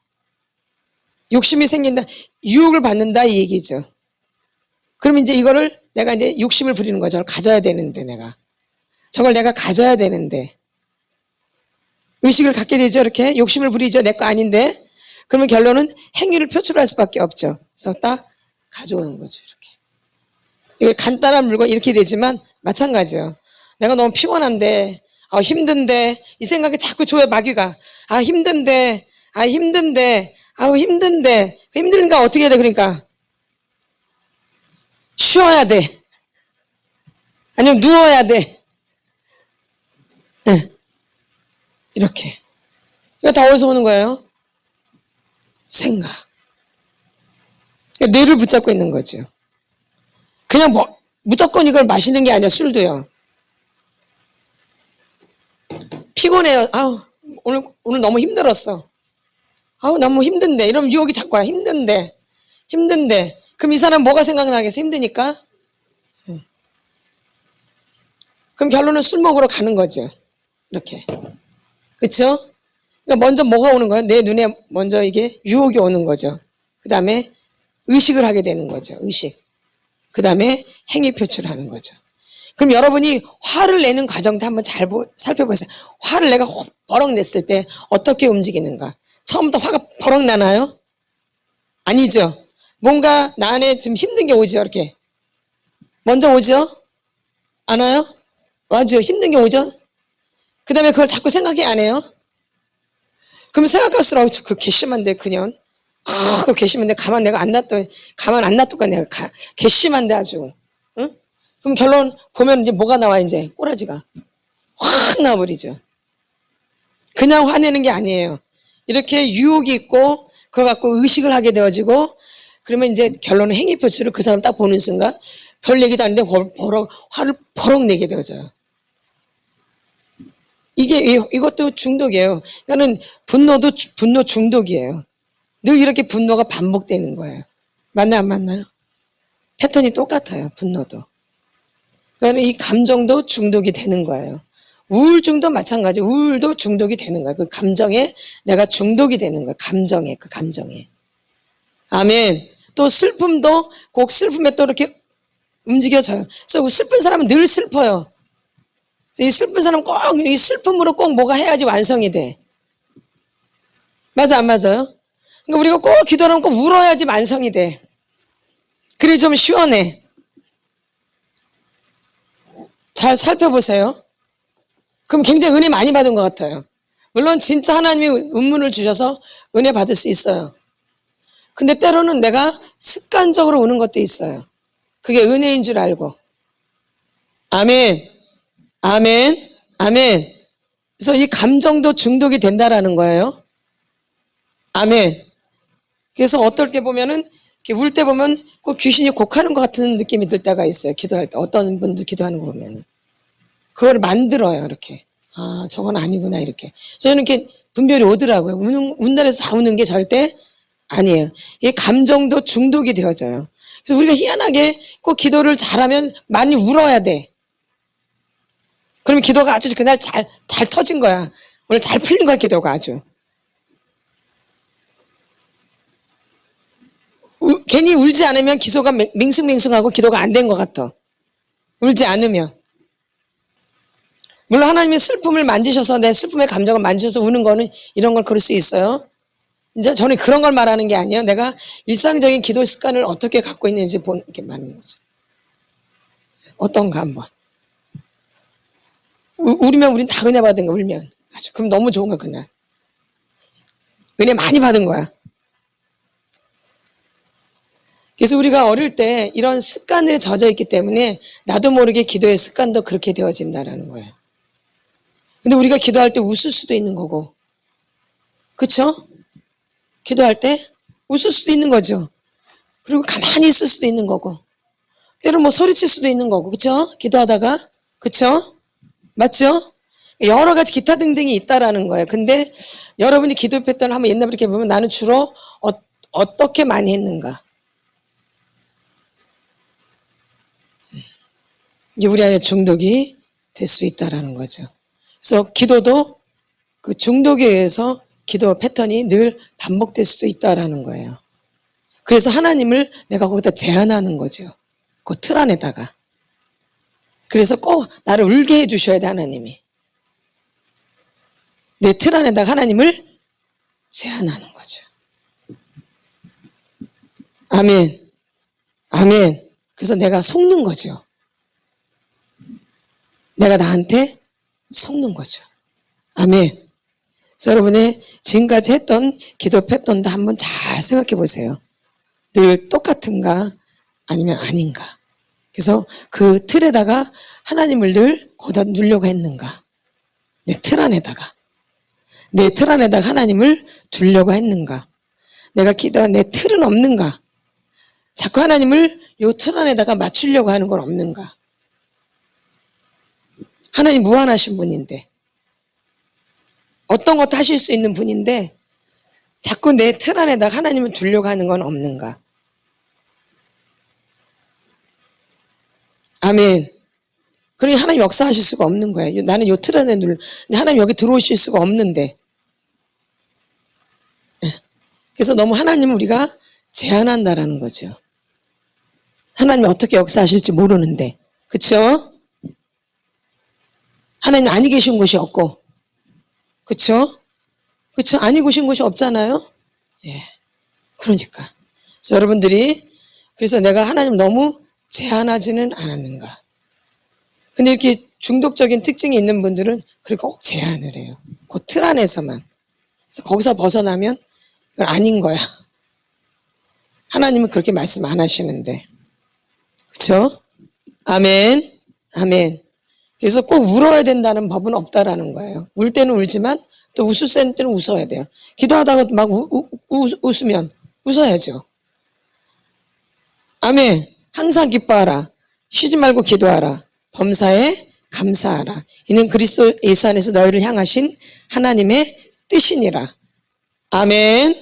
욕심이 생긴다, 유혹을 받는다, 이 얘기죠. 그럼 이제 이거를 내가 이제 욕심을 부리는 거죠. 저걸 가져야 되는데 저걸 내가 가져야 되는데. 의식을 갖게 되죠, 이렇게. 욕심을 부리죠, 내 거 아닌데. 그러면 결론은 행위를 표출할 수밖에 없죠. 그래서 딱 가져오는 거죠, 이렇게. 이게 간단한 물건 이렇게 되지만 마찬가지예요. 내가 너무 피곤한데, 힘든데, 이 생각이 자꾸 줘요, 마귀가. 힘든데. 힘드니까 어떻게 해야 돼, 그러니까. 쉬어야 돼. 아니면 누워야 돼. 네. 이렇게. 이거 다 어디서 오는 거예요? 생각. 그러니까 뇌를 붙잡고 있는 거죠. 그냥 무조건 이걸 마시는 게 아니라 술도요. 피곤해요. 오늘 너무 힘들었어. 아우 너무 힘든데 이러면 유혹이 자꾸 와. 힘든데 그럼 이 사람 뭐가 생각나겠어? 힘드니까. 그럼 결론은 술 먹으러 가는 거죠. 이렇게. 그쵸? 그러니까 먼저 뭐가 오는 거예요? 내 눈에 먼저 이게 유혹이 오는 거죠. 그 다음에 의식을 하게 되는 거죠. 의식. 그 다음에 행위 표출하는 거죠. 그럼 여러분이 화를 내는 과정도 한번 잘 살펴보세요. 화를 내가 버럭 냈을 때 어떻게 움직이는가? 처음부터 화가 버럭 나나요? 아니죠. 뭔가 나 안에 좀 힘든 게 오죠. 이렇게. 먼저 오죠? 안 와요? 와죠. 힘든 게 오죠? 그 다음에 그걸 자꾸 생각이 안 해요? 그럼 생각할수록 그 괘씸한데 그년 그 괘씸한데 가만 안 놔둘까 내가 괘씸한데 아주. 응? 그럼 결론 보면 이제 뭐가 나와 이제 꼬라지가 확 나와버리죠. 그냥 화내는 게 아니에요. 이렇게 유혹이 있고 그걸 갖고 의식을 하게 되어지고 그러면 이제 결론은 행위 표출을 그 사람 딱 보는 순간 별 얘기도 안 하는데 화를 버럭 내게 되어져요. 이것도 중독이에요. 그러니까는 분노 중독이에요. 늘 이렇게 분노가 반복되는 거예요. 맞나요, 안 맞나요? 패턴이 똑같아요, 분노도. 그러니까 이 감정도 중독이 되는 거예요. 우울증도 마찬가지. 우울도 중독이 되는 거예요. 그 감정에 내가 중독이 되는 거예요. 그 감정에. 아멘. 또 슬픔도 꼭 슬픔에 또 이렇게 움직여져요. 그래서 슬픈 사람은 늘 슬퍼요. 이 슬픈 사람은 꼭 이 슬픔으로 꼭 뭐가 해야지 완성이 돼. 맞아, 안 맞아요? 그러니까 우리가 꼭 기도하면 꼭 울어야지 완성이 돼. 그래 좀 시원해. 잘 살펴보세요. 그럼 굉장히 은혜 많이 받은 것 같아요. 물론 진짜 하나님이 운문을 주셔서 은혜 받을 수 있어요. 근데 때로는 내가 습관적으로 우는 것도 있어요. 그게 은혜인 줄 알고. 아멘. 아멘. 아멘. 그래서 이 감정도 중독이 된다라는 거예요. 아멘. 그래서 어떨 때 보면은 울 때 보면 꼭 귀신이 곡하는 것 같은 느낌이 들 때가 있어요. 기도할 때 어떤 분들 기도하는 거 보면은 그걸 만들어요. 이렇게 아 저건 아니구나 이렇게. 저는 이렇게 분별이 오더라고요. 운다고 해서 다 우는 게 절대 아니에요. 이 감정도 중독이 되어져요. 그래서 우리가 희한하게 꼭 기도를 잘하면 많이 울어야 돼. 그러면 기도가 아주 그날 잘 터진 거야. 오늘 잘 풀린 거야 기도가 아주. 괜히 울지 않으면 기도가 맹숭맹숭하고 기도가 안 된 것 같아. 울지 않으면. 물론 하나님이 슬픔을 만지셔서 내 슬픔의 감정을 만지셔서 우는 거는 이런 걸 그럴 수 있어요. 이제 저는 그런 걸 말하는 게 아니에요. 내가 일상적인 기도 습관을 어떻게 갖고 있는지 보는 게 많은 거죠. 어떤가 한번. 울면 우린 다 은혜 받은 거 울면. 아주 그럼 너무 좋은 거야 그날. 은혜 많이 받은 거야. 그래서 우리가 어릴 때 이런 습관에 젖어 있기 때문에 나도 모르게 기도의 습관도 그렇게 되어진다라는 거예요. 근데 우리가 기도할 때 웃을 수도 있는 거고. 그쵸? 기도할 때 웃을 수도 있는 거죠. 그리고 가만히 있을 수도 있는 거고. 때로 뭐 소리칠 수도 있는 거고. 그쵸? 기도하다가. 그쵸? 맞죠? 여러 가지 기타 등등이 있다라는 거예요. 근데 여러분이 기도 패턴을 한번 옛날부터 이렇게 보면 나는 주로 어떻게 많이 했는가. 이게 우리 안에 중독이 될 수 있다라는 거죠. 그래서 기도도 그 중독에 의해서 기도 패턴이 늘 반복될 수도 있다라는 거예요. 그래서 하나님을 내가 거기다 제한하는 거죠. 그 틀 안에다가. 그래서 꼭 나를 울게 해주셔야 돼 하나님이. 내 틀 안에다가 하나님을 제한하는 거죠. 아멘. 아멘. 그래서 내가 속는 거죠. 내가 나한테 속는 거죠. 아멘. 그래서 여러분의 지금까지 했던 기도 패턴도 한번 잘 생각해 보세요. 늘 똑같은가 아니면 아닌가. 그래서 그 틀에다가 하나님을 늘 거기다 누려고 했는가. 내 틀 안에다가. 내 틀 안에다가 하나님을 두려고 했는가. 내가 기도한 내 틀은 없는가. 자꾸 하나님을 요 틀 안에다가 맞추려고 하는 건 없는가. 하나님 무한하신 분인데 어떤 것도 하실 수 있는 분인데 자꾸 내 틀 안에다가 하나님을 두려고 하는 건 없는가? 아멘. 그러니 하나님 역사하실 수가 없는 거예요. 나는 요 틀 안에 근데 하나님 여기 들어오실 수가 없는데. 그래서 너무 하나님을 우리가 제한한다라는 거죠. 하나님이 어떻게 역사하실지 모르는데. 그쵸? 하나님 아니 계신 곳이 없고. 그쵸? 그쵸? 아니 계신 곳이 없잖아요? 예. 그러니까. 그래서 여러분들이, 그래서 내가 하나님 너무 제한하지는 않았는가. 근데 이렇게 중독적인 특징이 있는 분들은 그렇게 꼭 제한을 해요. 그 틀 안에서만. 그래서 거기서 벗어나면 이건 아닌 거야. 하나님은 그렇게 말씀 안 하시는데. 그쵸? 아멘. 아멘. 그래서 꼭 울어야 된다는 법은 없다라는 거예요. 울 때는 울지만 또 웃을 때는 웃어야 돼요. 기도하다가 막 웃으면 웃어야죠. 아멘. 항상 기뻐하라. 쉬지 말고 기도하라. 범사에 감사하라. 이는 그리스도 예수 안에서 너희를 향하신 하나님의 뜻이니라. 아멘.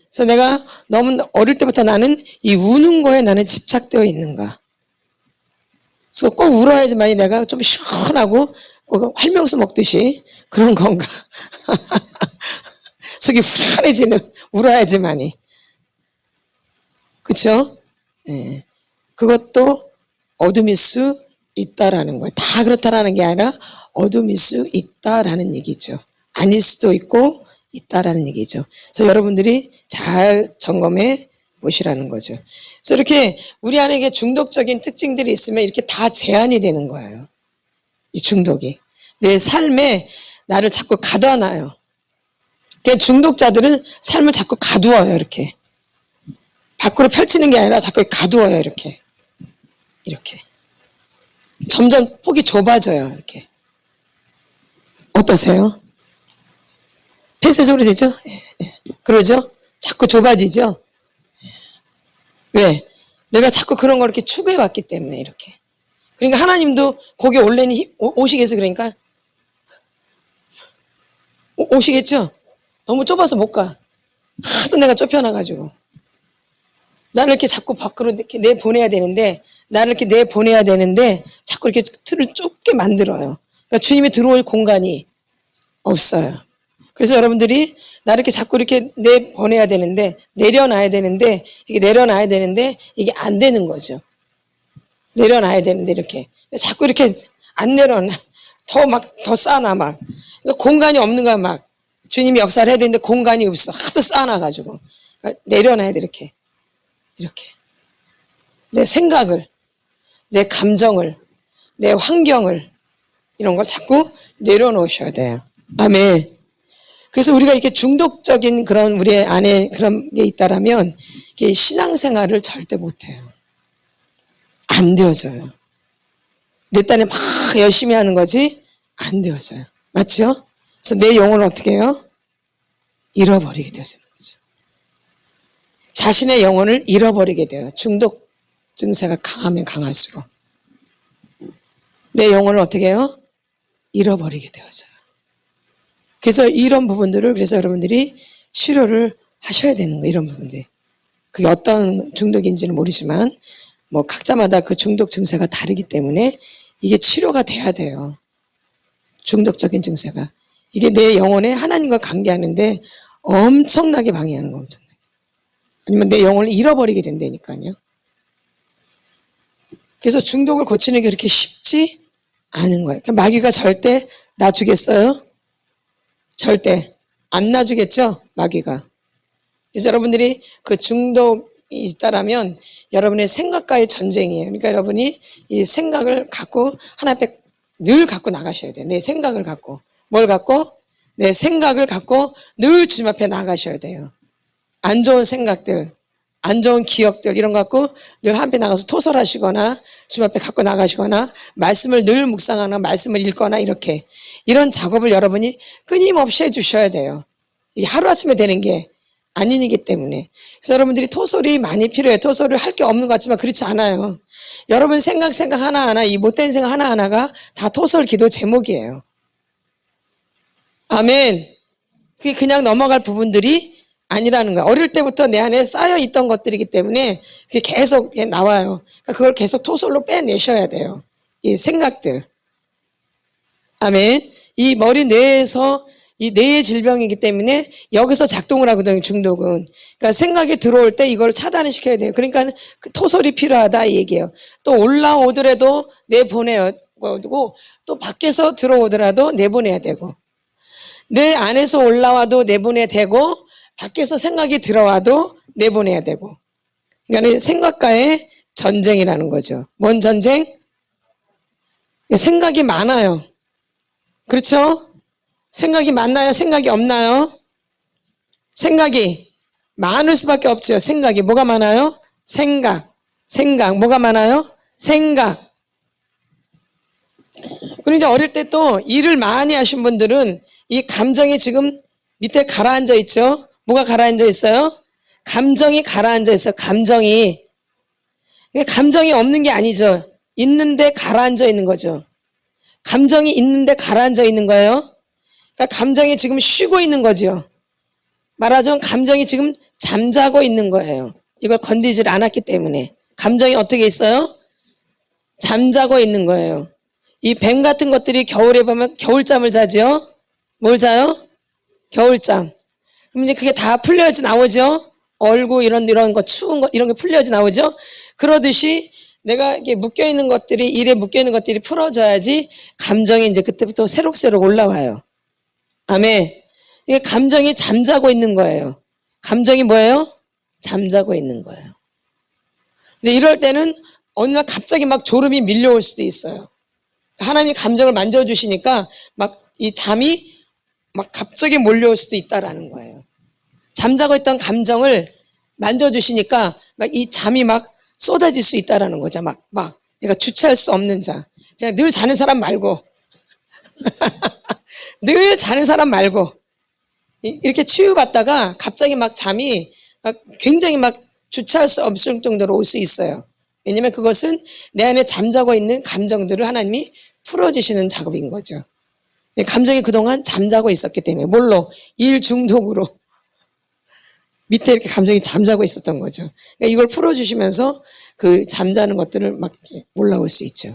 그래서 내가 너무 어릴 때부터 나는 이 우는 거에 나는 집착되어 있는가. 그래서 꼭 울어야지만이 내가 좀 시원하고 꼭 활명수 먹듯이 그런 건가. 속이 후련해지는, 울어야지만이. 그쵸? 예. 그것도 어둠일 수 있다라는 거예요. 다 그렇다라는 게 아니라 어둠일 수 있다라는 얘기죠. 아닐 수도 있고 있다라는 얘기죠. 그래서 여러분들이 잘 점검해 보시라는 거죠. 그래서 이렇게 우리 안에 중독적인 특징들이 있으면 이렇게 다 제한이 되는 거예요. 이 중독이. 내 삶에 나를 자꾸 가둬놔요. 중독자들은 삶을 자꾸 가두어요, 이렇게. 밖으로 펼치는 게 아니라 자꾸 가두어요, 이렇게. 이렇게. 점점 폭이 좁아져요, 이렇게. 어떠세요? 폐쇄적으로 되죠? 그러죠? 자꾸 좁아지죠? 왜? 내가 자꾸 그런 걸 이렇게 추구해 왔기 때문에, 이렇게. 그러니까 하나님도 거기 올래는 오시겠어, 그러니까. 오시겠죠? 너무 좁아서 못 가. 하도 내가 좁혀놔가지고. 나를 이렇게 자꾸 밖으로 이렇게 내보내야 되는데, 나를 이렇게 내보내야 되는데, 자꾸 이렇게 틀을 좁게 만들어요. 그러니까 주님이 들어올 공간이 없어요. 그래서 여러분들이 나를 이렇게 자꾸 이렇게 내보내야 되는데, 내려놔야 되는데, 이게 내려놔야 되는데, 이게 안 되는 거죠. 내려놔야 되는데, 이렇게. 자꾸 이렇게 안 내려놔. 더 쌓아놔, 막. 그러니까 공간이 없는 거야, 막. 주님이 역사를 해야 되는데 공간이 없어. 하도 쌓아놔가지고. 그러니까 내려놔야 돼, 이렇게. 이렇게. 내 생각을, 내 감정을, 내 환경을, 이런 걸 자꾸 내려놓으셔야 돼요. 아멘. 그래서 우리가 이렇게 중독적인 그런 우리 안에 그런 게 있다라면, 이게 신앙생활을 절대 못해요. 안 되어져요. 내 딴에 막 열심히 하는 거지, 안 되어져요. 맞죠? 그래서 내 영혼을 어떻게 해요? 잃어버리게 되어지는 거죠. 자신의 영혼을 잃어버리게 돼요. 중독 증세가 강하면 강할수록. 내 영혼을 어떻게 해요? 잃어버리게 되어져요. 그래서 이런 부분들을, 그래서 여러분들이 치료를 하셔야 되는 거예요. 이런 부분들. 그게 어떤 중독인지는 모르지만, 뭐 각자마다 그 중독 증세가 다르기 때문에 이게 치료가 돼야 돼요. 중독적인 증세가. 이게 내 영혼에 하나님과 관계하는데 엄청나게 방해하는 거, 엄청나게. 아니면 내 영혼을 잃어버리게 된다니까요. 그래서 중독을 고치는 게 그렇게 쉽지 않은 거예요. 그러니까 마귀가 절대 놔주겠어요? 절대 안 놔주겠죠? 마귀가. 그래서 여러분들이 그 중독이 있다라면 여러분의 생각과의 전쟁이에요. 그러니까 여러분이 이 생각을 갖고 하나님 앞에 늘 갖고 나가셔야 돼요. 내 생각을 갖고. 뭘 갖고? 내 생각을 갖고 늘 주님 앞에 나가셔야 돼요. 안 좋은 생각들, 안 좋은 기억들 이런 거 갖고 늘 한편 나가서 토설하시거나 주님 앞에 갖고 나가시거나 말씀을 늘 묵상하거나 말씀을 읽거나 이렇게 이런 작업을 여러분이 끊임없이 해주셔야 돼요. 이게 하루아침에 되는 게 아니기 때문에. 그래서 여러분들이 토설이 많이 필요해요. 토설을 할 게 없는 것 같지만 그렇지 않아요. 여러분 생각 하나하나, 이 못된 생각 하나하나가 다 토설 기도 제목이에요. 아멘. 그게 그냥 넘어갈 부분들이 아니라는 거야. 어릴 때부터 내 안에 쌓여 있던 것들이기 때문에 그게 계속 나와요. 그러니까 그걸 계속 토설로 빼내셔야 돼요. 이 생각들. 아멘. 이 머리 뇌에서 이 뇌의 질병이기 때문에 여기서 작동을 하거든요, 중독은. 그러니까 생각이 들어올 때 이걸 차단을 시켜야 돼요. 그러니까 그 토설이 필요하다 이 얘기예요. 또 올라오더라도 내보내야 되고, 또 밖에서 들어오더라도 내보내야 되고, 내 안에서 올라와도 내보내야 되고, 밖에서 생각이 들어와도 내보내야 되고. 그러니까 생각과의 전쟁이라는 거죠. 뭔 전쟁? 생각이 많아요. 그렇죠? 생각이 많나요? 생각이 없나요? 생각이 많을 수밖에 없죠. 생각이 뭐가 많아요? 생각. 뭐가 많아요? 생각. 그리고 이제 어릴 때 또 일을 많이 하신 분들은 이 감정이 지금 밑에 가라앉아 있죠? 뭐가 가라앉아 있어요? 감정이 가라앉아 있어요. 감정이 없는 게 아니죠. 있는데 가라앉아 있는 거죠. 감정이 있는데 가라앉아 있는 거예요. 그러니까 감정이 지금 쉬고 있는 거죠. 말하자면 감정이 지금 잠자고 있는 거예요. 이걸 건드리질 않았기 때문에. 감정이 어떻게 있어요? 잠자고 있는 거예요. 이 뱀 같은 것들이 겨울에 보면 겨울잠을 자죠. 뭘 자요? 겨울잠. 그럼 이제 그게 다 풀려야지 나오죠. 얼고 이런 거 추운 거 이런 게 풀려야지 나오죠. 그러듯이 내가 이게 묶여 있는 것들이 일에 묶여 있는 것들이 풀어져야지 감정이 이제 그때부터 새록새록 올라와요. 아멘. 이게 감정이 잠자고 있는 거예요. 감정이 뭐예요? 잠자고 있는 거예요. 이제 이럴 때는 어느 날 갑자기 막 졸음이 밀려올 수도 있어요. 하나님이 감정을 만져주시니까 막 이 잠이 막 갑자기 몰려올 수도 있다라는 거예요. 잠자고 있던 감정을 만져주시니까 막 이 잠이 막 쏟아질 수 있다라는 거죠. 막 내가 주체할 수 없는 자. 그냥 늘 자는 사람 말고. 늘 자는 사람 말고. 이렇게 치유받다가 갑자기 막 잠이 막 굉장히 막 주체할 수 없을 정도로 올 수 있어요. 왜냐면 그것은 내 안에 잠자고 있는 감정들을 하나님이 풀어주시는 작업인 거죠. 감정이 그동안 잠자고 있었기 때문에. 뭘로? 일 중독으로. 밑에 이렇게 감정이 잠자고 있었던 거죠. 그러니까 이걸 풀어주시면서 그 잠자는 것들을 막 이렇게 올라올 수 있죠.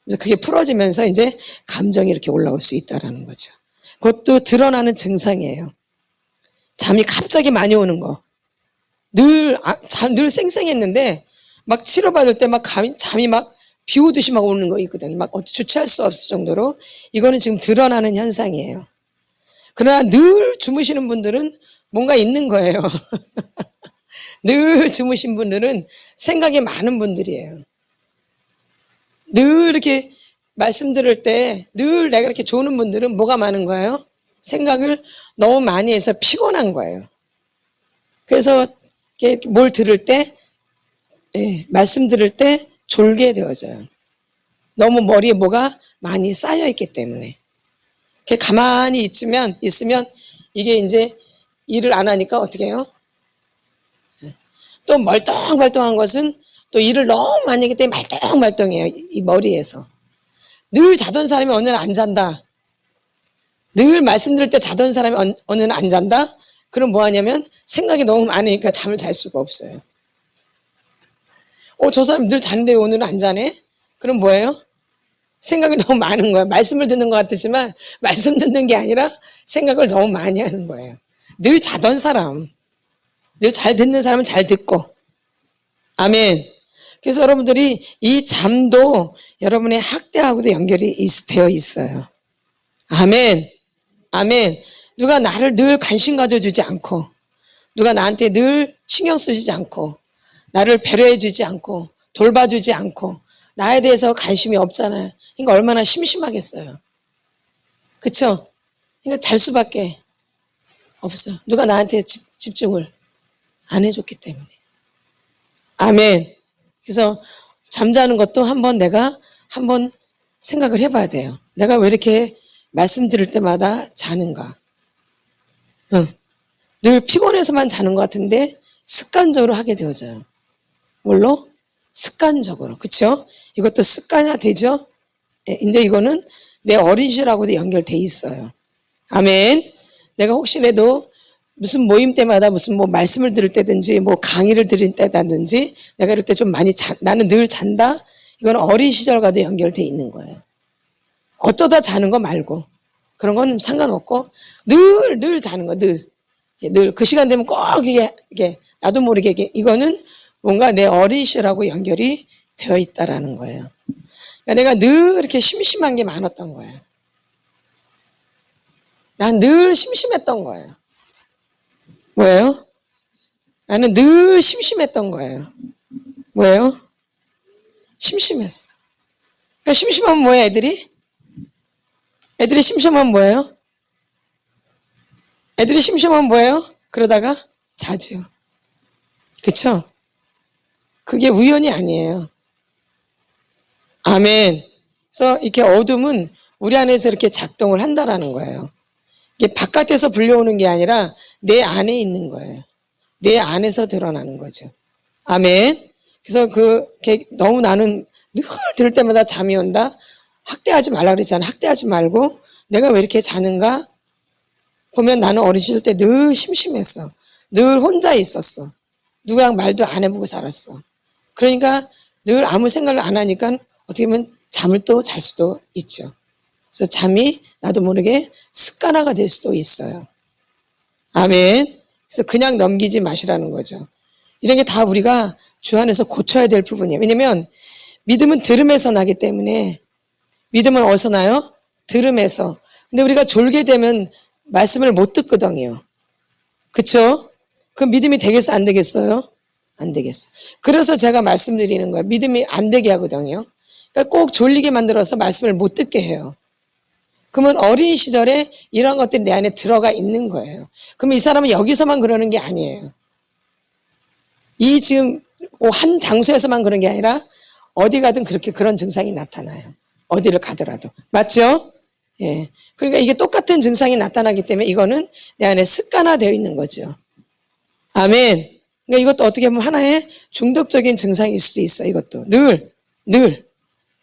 그래서 그게 풀어지면서 이제 감정이 이렇게 올라올 수 있다라는 거죠. 그것도 드러나는 증상이에요. 잠이 갑자기 많이 오는 거. 늘 쌩쌩했는데 막 치료받을 때 막 잠이 막 비 오듯이 막 오는 거 있거든요. 막 주체할 수 없을 정도로. 이거는 지금 드러나는 현상이에요. 그러나 늘 주무시는 분들은 뭔가 있는 거예요. 늘 주무신 분들은 생각이 많은 분들이에요. 늘 이렇게 말씀 들을 때 늘 내가 이렇게 조는 분들은 뭐가 많은 거예요? 생각을 너무 많이 해서 피곤한 거예요. 그래서 뭘 들을 때, 말씀 들을 때 졸게 되어져요. 너무 머리에 뭐가 많이 쌓여 있기 때문에. 이렇게 가만히 있으면 이게 이제 일을 안 하니까 어떻게 해요? 또 멀뚱멀뚱한 것은 또 일을 너무 많이 하기 때문에 말똥말똥해요. 이 머리에서. 늘 자던 사람이 어느 날 안 잔다. 늘 말씀 들을 때 자던 사람이 어느 날 안 잔다? 그럼 뭐 하냐면 생각이 너무 많으니까 잠을 잘 수가 없어요. 저 사람 늘 자는데 왜 오늘은 안 자네? 그럼 뭐예요? 생각이 너무 많은 거예요. 말씀을 듣는 것 같지만 말씀 듣는 게 아니라 생각을 너무 많이 하는 거예요. 늘 자던 사람, 늘 잘 듣는 사람은 잘 듣고. 아멘. 그래서 여러분들이 이 잠도 여러분의 학대하고도 연결이 되어 있어요. 아멘. 아멘. 누가 나를 늘 관심 가져주지 않고, 누가 나한테 늘 신경 쓰지 않고, 나를 배려해 주지 않고, 돌봐주지 않고, 나에 대해서 관심이 없잖아요. 그러니까 얼마나 심심하겠어요. 그쵸? 그러니까 잘 수밖에 없어요. 누가 나한테 집중을 안 해줬기 때문에. 아멘. 그래서 잠자는 것도 내가 한번 생각을 해봐야 돼요. 내가 왜 이렇게 말씀 들을 때마다 자는가? 늘 피곤해서만 자는 것 같은데 습관적으로 하게 되어져요. 뭘로? 습관적으로. 그쵸? 이것도 습관화 되죠? 근데 이거는 내 어린 시절하고도 연결돼 있어요. 아멘. 내가 혹시라도 무슨 모임 때마다 무슨 뭐 말씀을 들을 때든지 뭐 강의를 들을 때라든지 내가 이럴 때 좀 많이 나는 늘 잔다? 이건 어린 시절과도 연결돼 있는 거예요. 어쩌다 자는 거 말고. 그런 건 상관없고 늘 자는 거, 늘 그 시간 되면 꼭 이게 나도 모르게 이거는 뭔가 내 어린 시절하고 연결이 되어 있다라는 거예요. 그러니까 내가 늘 이렇게 심심한 게 많았던 거예요. 난 늘 심심했던 거예요. 뭐예요? 나는 늘 심심했던 거예요. 뭐예요? 심심했어. 그러니까 심심하면 뭐예요, 애들이? 애들이 심심하면 뭐예요? 애들이 심심하면 뭐예요? 그러다가 자죠. 그쵸? 그게 우연이 아니에요. 아멘. 그래서 이렇게 어둠은 우리 안에서 이렇게 작동을 한다라는 거예요. 이게 바깥에서 불려오는 게 아니라 내 안에 있는 거예요. 내 안에서 드러나는 거죠. 아멘. 그래서 너무 나는 늘 들을 때마다 잠이 온다. 학대하지 말라 그랬잖아. 학대하지 말고 내가 왜 이렇게 자는가? 보면 나는 어린 시절 때 늘 심심했어. 늘 혼자 있었어. 누구랑 말도 안 해보고 살았어. 그러니까 늘 아무 생각을 안 하니까 어떻게 보면 잠을 또 잘 수도 있죠. 그래서 잠이 나도 모르게 습관화가 될 수도 있어요. 아멘. 그래서 그냥 넘기지 마시라는 거죠. 이런 게 다 우리가 주 안에서 고쳐야 될 부분이에요. 왜냐면 믿음은 들음에서 나기 때문에 믿음은 어디서 나요? 들음에서. 근데 우리가 졸게 되면 말씀을 못 듣거든요. 그쵸? 그럼 믿음이 되겠어? 안 되겠어요? 안 되겠어. 그래서 제가 말씀드리는 거예요. 믿음이 안 되게 하거든요. 그러니까 꼭 졸리게 만들어서 말씀을 못 듣게 해요. 그러면 어린 시절에 이런 것들이 내 안에 들어가 있는 거예요. 그러면 이 사람은 여기서만 그러는 게 아니에요. 이 지금 한 장소에서만 그런 게 아니라 어디 가든 그렇게 그런 증상이 나타나요. 어디를 가더라도. 맞죠? 예. 그러니까 이게 똑같은 증상이 나타나기 때문에 이거는 내 안에 습관화되어 있는 거죠. 아멘. 그러니까 이것도 어떻게 보면 하나의 중독적인 증상일 수도 있어. 이것도 늘.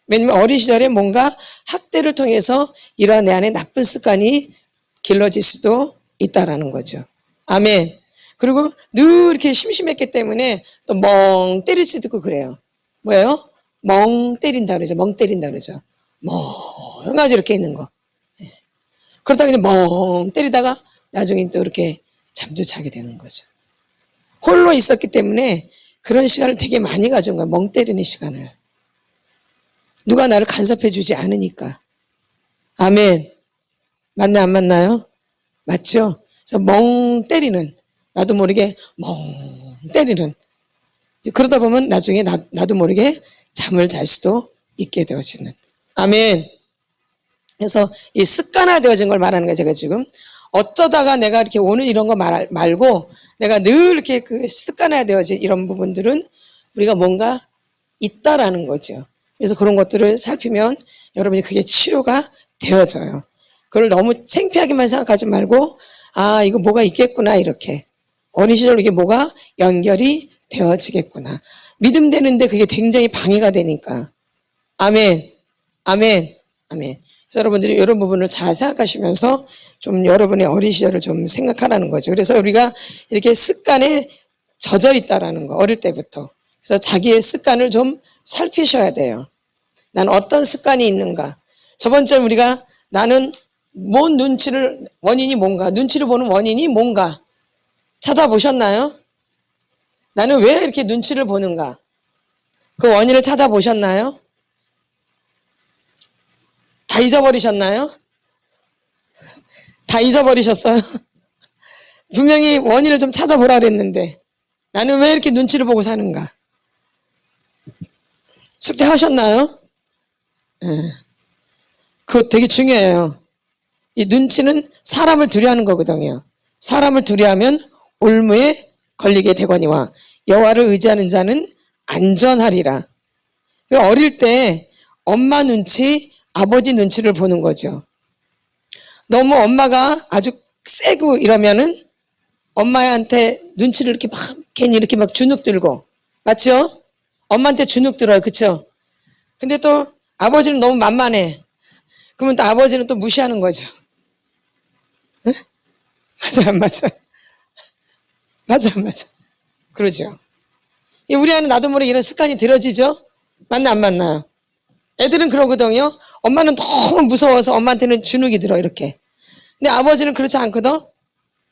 왜냐면 어린 시절에 뭔가 학대를 통해서 이러한 내 안에 나쁜 습관이 길러질 수도 있다라는 거죠. 아멘. 그리고 늘 이렇게 심심했기 때문에 또 멍 때릴 수도 있고 그래요. 뭐예요? 멍 때린다 그러죠. 멍 때린다 그러죠. 멍하지 이렇게 있는 거. 그러다가 그냥 멍 때리다가 나중에 또 이렇게 잠도 자게 되는 거죠. 홀로 있었기 때문에 그런 시간을 되게 많이 가진 거야. 멍 때리는 시간을. 누가 나를 간섭해 주지 않으니까. 아멘. 맞나 안 맞나요? 맞죠? 그래서 멍 때리는, 나도 모르게 멍 때리는. 그러다 보면 나중에 나도 모르게 잠을 잘 수도 있게 되어지는. 아멘. 그래서 이 습관화되어진 걸 말하는 거예요. 제가 지금 어쩌다가 내가 이렇게 오늘 이런 거 말고 내가 늘 이렇게 그 습관화되어진 이런 부분들은 우리가 뭔가 있다라는 거죠. 그래서 그런 것들을 살피면 여러분이 그게 치료가 되어져요. 그걸 너무 창피하게만 생각하지 말고 아 이거 뭐가 있겠구나 이렇게 어린 시절로 이게 뭐가 연결이 되어지겠구나. 믿음 되는데 그게 굉장히 방해가 되니까. 아멘. 아멘. 아멘. 그래서 여러분들이 이런 부분을 잘 생각하시면서 좀 여러분의 어린 시절을 좀 생각하라는 거죠. 그래서 우리가 이렇게 습관에 젖어 있다라는 거, 어릴 때부터. 그래서 자기의 습관을 좀 살피셔야 돼요. 난 어떤 습관이 있는가. 저번 주에 우리가 나는 뭔 원인이 뭔가, 눈치를 보는 원인이 뭔가 찾아보셨나요? 나는 왜 이렇게 눈치를 보는가? 그 원인을 찾아보셨나요? 다 잊어버리셨나요? 다 잊어버리셨어요? 분명히 원인을 좀 찾아보라 그랬는데 나는 왜 이렇게 눈치를 보고 사는가? 숙제하셨나요? 그거 되게 중요해요. 이 눈치는 사람을 두려워하는 거거든요. 사람을 두려워하면 올무에 걸리게 되거니와 여호와를 의지하는 자는 안전하리라. 어릴 때 엄마 눈치, 아버지 눈치를 보는 거죠. 너무 엄마가 아주 세고 이러면은 엄마한테 눈치를 이렇게 막 괜히 이렇게 막 주눅 들고 맞죠? 엄마한테 주눅 들어요. 그쵸? 근데 또 아버지는 너무 만만해. 그러면 또 아버지는 또 무시하는 거죠. 응? 맞아 안 맞아? 맞아, 맞아. 그러죠. 우리 안에 나도 모르게 이런 습관이 들어지죠? 맞나, 안 맞나요? 애들은 그러거든요. 엄마는 너무 무서워서 엄마한테는 주눅이 들어, 이렇게. 근데 아버지는 그렇지 않거든?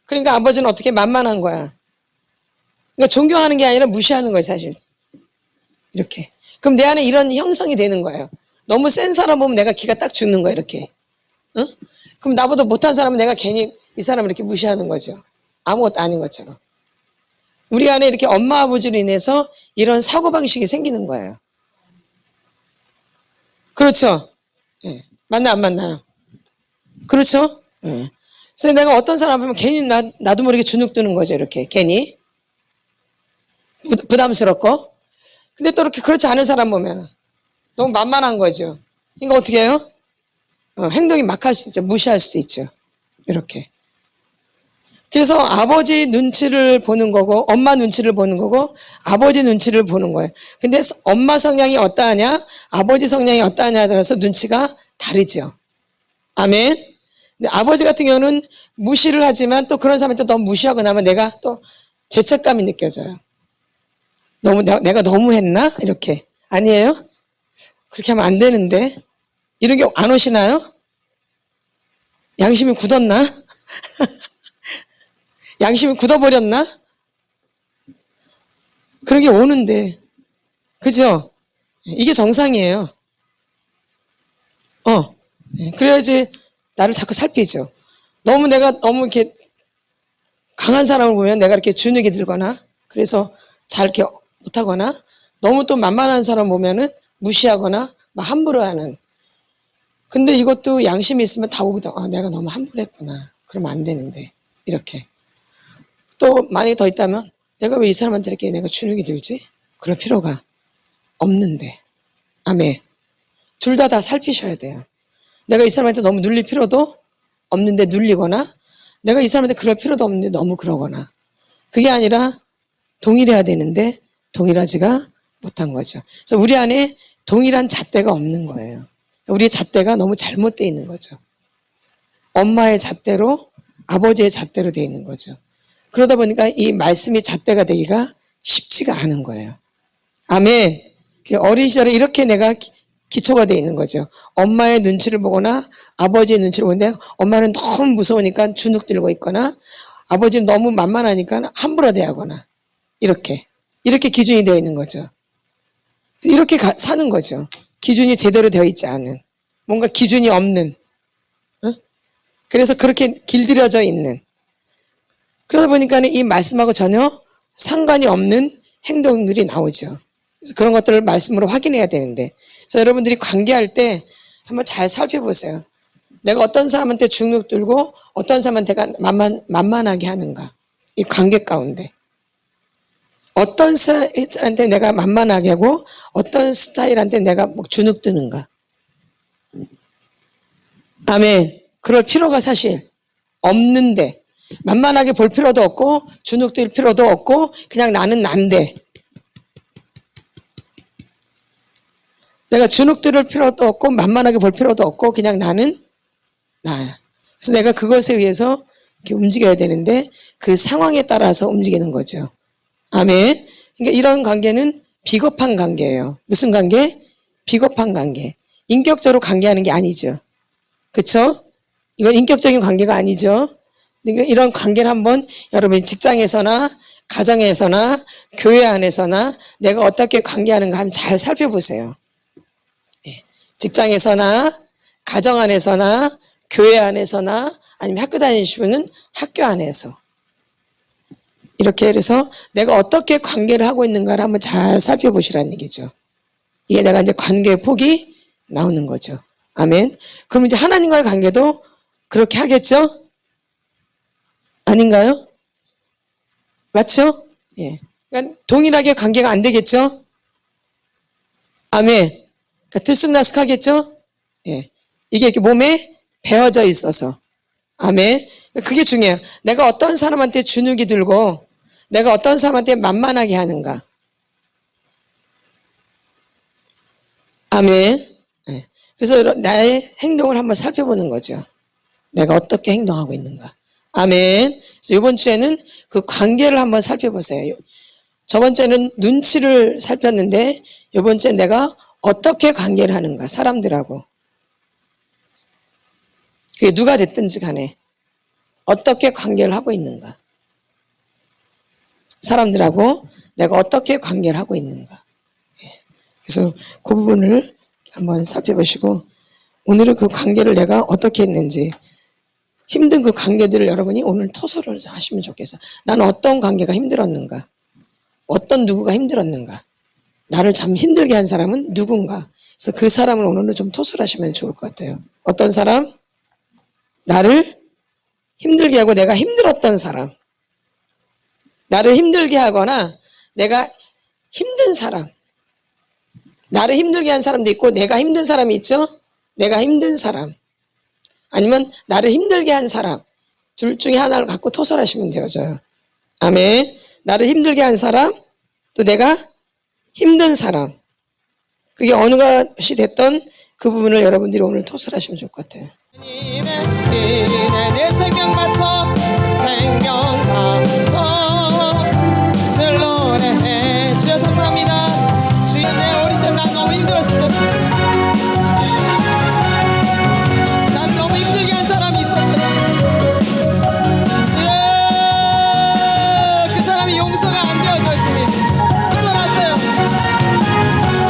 그러니까 아버지는 어떻게 만만한 거야. 그러니까 존경하는 게 아니라 무시하는 거예요, 사실. 이렇게. 그럼 내 안에 이런 형성이 되는 거예요. 너무 센 사람 보면 내가 기가 딱 죽는 거야, 이렇게. 응? 그럼 나보다 못한 사람은 내가 괜히 이 사람을 이렇게 무시하는 거죠. 아무것도 아닌 것처럼. 우리 안에 이렇게 엄마, 아버지로 인해서 이런 사고방식이 생기는 거예요. 그렇죠? 예. 맞나, 안 맞나요? 그렇죠? 예. 그래서 내가 어떤 사람 보면 괜히 나도 모르게 주눅 드는 거죠, 이렇게. 괜히. 부담스럽고. 근데 또 이렇게 그렇지 않은 사람 보면 너무 만만한 거죠. 이거 어떻게 해요? 행동이 막 할 수 있죠. 무시할 수도 있죠. 이렇게. 그래서 아버지 눈치를 보는 거고, 엄마 눈치를 보는 거고, 아버지 눈치를 보는 거예요. 근데 엄마 성향이 어떠하냐, 아버지 성향이 어떠하냐에 따라서 눈치가 다르죠. 아멘. 근데 아버지 같은 경우는 무시를 하지만 또 그런 사람한테 너무 무시하고 나면 내가 또 죄책감이 느껴져요. 내가 너무 했나? 이렇게. 아니에요? 그렇게 하면 안 되는데. 이런 게 안 오시나요? 양심이 굳었나? 양심이 굳어버렸나? 그런 게 오는데. 그죠? 이게 정상이에요. 그래야지 나를 자꾸 살피죠. 내가 너무 이렇게 강한 사람을 보면 내가 이렇게 주눅이 들거나, 그래서 잘 이렇게 못하거나, 너무 또 만만한 사람 보면은 무시하거나, 막 함부로 하는. 근데 이것도 양심이 있으면 다 보거든. 내가 너무 함부로 했구나. 그러면 안 되는데. 이렇게. 또 만약에 더 있다면 내가 왜 이 사람한테 이렇게 내가 주눅이 들지? 그럴 필요가 없는데. 아멘. 둘 다 살피셔야 돼요. 내가 이 사람한테 너무 눌릴 필요도 없는데 눌리거나, 내가 이 사람한테 그럴 필요도 없는데 너무 그러거나. 그게 아니라 동일해야 되는데 동일하지가 못한 거죠. 그래서 우리 안에 동일한 잣대가 없는 거예요. 우리의 잣대가 너무 잘못되어 있는 거죠. 엄마의 잣대로, 아버지의 잣대로 되어 있는 거죠. 그러다 보니까 이 말씀이 잣대가 되기가 쉽지가 않은 거예요. 아멘. 어린 시절에 이렇게 내가 기초가 되어 있는 거죠. 엄마의 눈치를 보거나 아버지의 눈치를 보는데, 엄마는 너무 무서우니까 주눅 들고 있거나, 아버지는 너무 만만하니까 함부로 대하거나, 이렇게 기준이 되어 있는 거죠. 이렇게 사는 거죠. 기준이 제대로 되어 있지 않은, 뭔가 기준이 없는, 그래서 그렇게 길들여져 있는. 그러다 보니까 이 말씀하고 전혀 상관이 없는 행동들이 나오죠. 그래서 그런 것들을 말씀으로 확인해야 되는데, 그래서 여러분들이 관계할 때 한번 잘 살펴보세요. 내가 어떤 사람한테 주눅 들고 어떤 사람한테가 만만하게 하는가. 이 관계 가운데. 어떤 스타일한테 내가 만만하게 하고 어떤 스타일한테 내가 주눅 드는가. 아멘. 그럴 필요가 사실 없는데, 만만하게 볼 필요도 없고 주눅 들 필요도 없고 그냥 나는 난데, 내가 주눅 들을 필요도 없고 만만하게 볼 필요도 없고 그냥 나는 나야. 그래서 내가 그것에 의해서 이렇게 움직여야 되는데 그 상황에 따라서 움직이는 거죠. 아멘. 그러니까 이런 관계는 비겁한 관계예요. 무슨 관계? 비겁한 관계. 인격적으로 관계하는 게 아니죠. 그렇죠? 이건 인격적인 관계가 아니죠. 이런 관계를 한번 여러분 직장에서나 가정에서나 교회 안에서나 내가 어떻게 관계하는가 한번 잘 살펴보세요. 직장에서나 가정 안에서나 교회 안에서나 아니면 학교 다니시면은 학교 안에서 이렇게 해서 내가 어떻게 관계를 하고 있는가를 한번 잘 살펴보시라는 얘기죠. 이게 내가 이제 관계의 폭이 나오는 거죠. 아멘. 그럼 이제 하나님과의 관계도 그렇게 하겠죠? 아닌가요? 맞죠? 예. 그러니까 동일하게 관계가 안 되겠죠? 아멘. 그러니까 들쑥날쑥하겠죠? 예. 이게 이렇게 몸에 배어져 있어서. 아멘. 그게 중요해요. 내가 어떤 사람한테 주눅이 들고 내가 어떤 사람한테 만만하게 하는가. 아멘. 예. 그래서 나의 행동을 한번 살펴보는 거죠. 내가 어떻게 행동하고 있는가. 아멘. 그래서 이번 주에는 그 관계를 한번 살펴보세요. 저번 주에는 눈치를 살폈는데 이번 주에 내가 어떻게 관계를 하는가, 사람들하고. 그게 누가 됐든지 간에 어떻게 관계를 하고 있는가. 사람들하고 내가 어떻게 관계를 하고 있는가. 그래서 그 부분을 한번 살펴보시고 오늘은 그 관계를 내가 어떻게 했는지, 힘든 그 관계들을 여러분이 오늘 토설을 하시면 좋겠어요. 나는 어떤 관계가 힘들었는가, 어떤 누구가 힘들었는가, 나를 참 힘들게 한 사람은 누군가. 그래서 그 사람을 오늘은 좀 토설하시면 좋을 것 같아요. 어떤 사람? 나를 힘들게 하고 내가 힘들었던 사람, 나를 힘들게 하거나 내가 힘든 사람. 나를 힘들게 한 사람도 있고 내가 힘든 사람이 있죠. 내가 힘든 사람 아니면 나를 힘들게 한 사람, 둘 중에 하나를 갖고 토설하시면 되어져요. 아멘. 나를 힘들게 한 사람, 또 내가 힘든 사람, 그게 어느 것이 됐던 그 부분을 여러분들이 오늘 토설하시면 좋을 것 같아요. 내 생명 바쳐, 생명 바쳐 늘 노래해 주여. 감사합니다. 주여, 내 어리점 난 너무 힘들었을 때 나를 너무 힘들게 한 사람이 있었어. 그 사람이 용서가 안 되어져지니 호전하세요.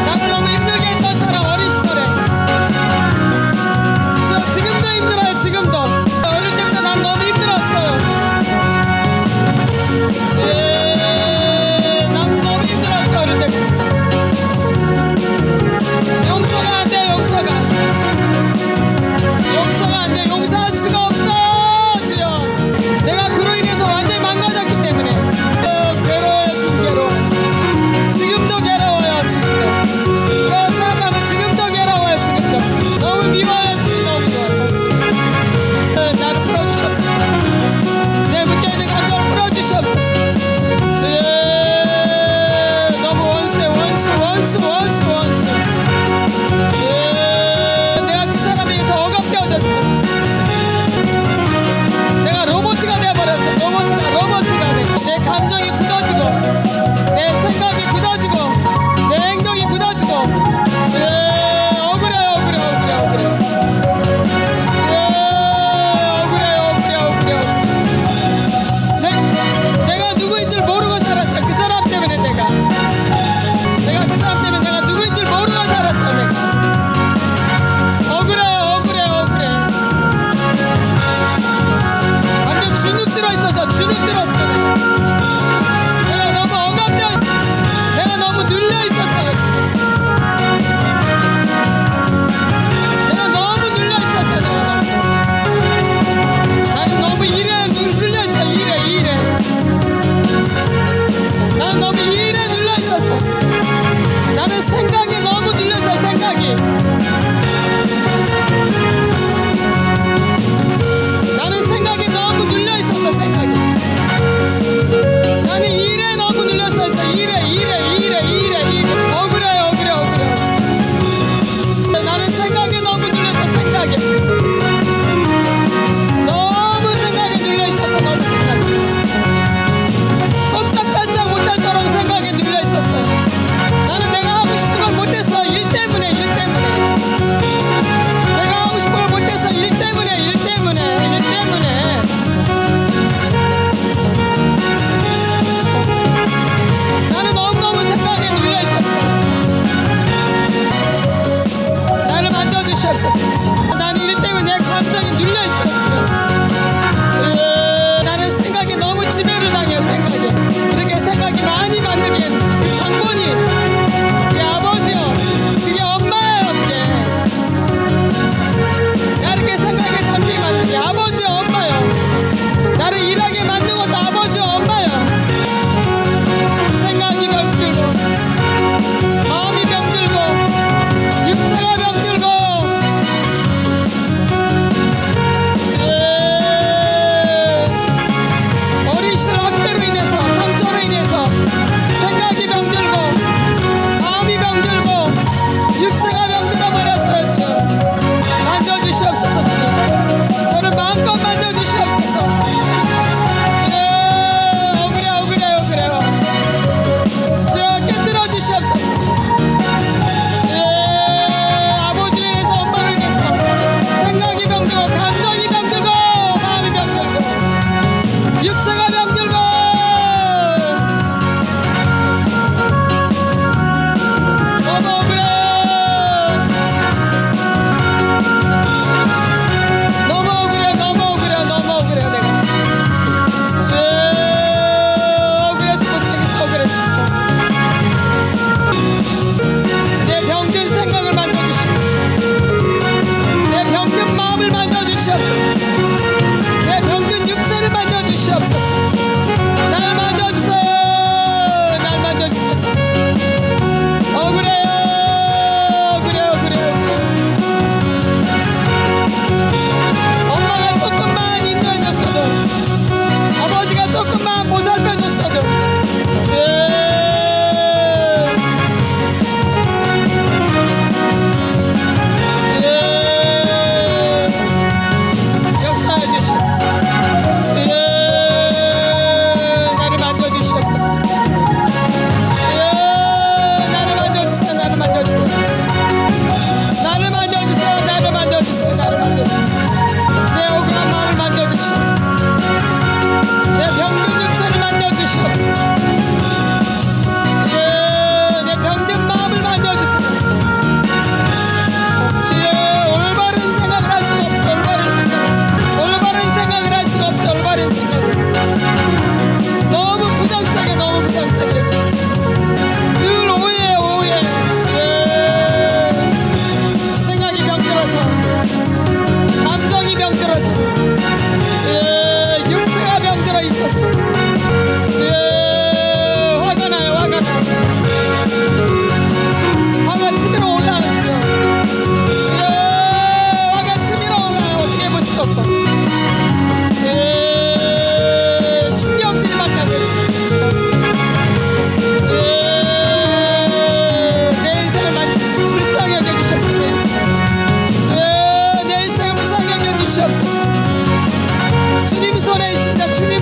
나를 너무 힘들게 했던 사람, 어린 시절에 지금도 힘들어요. 지금도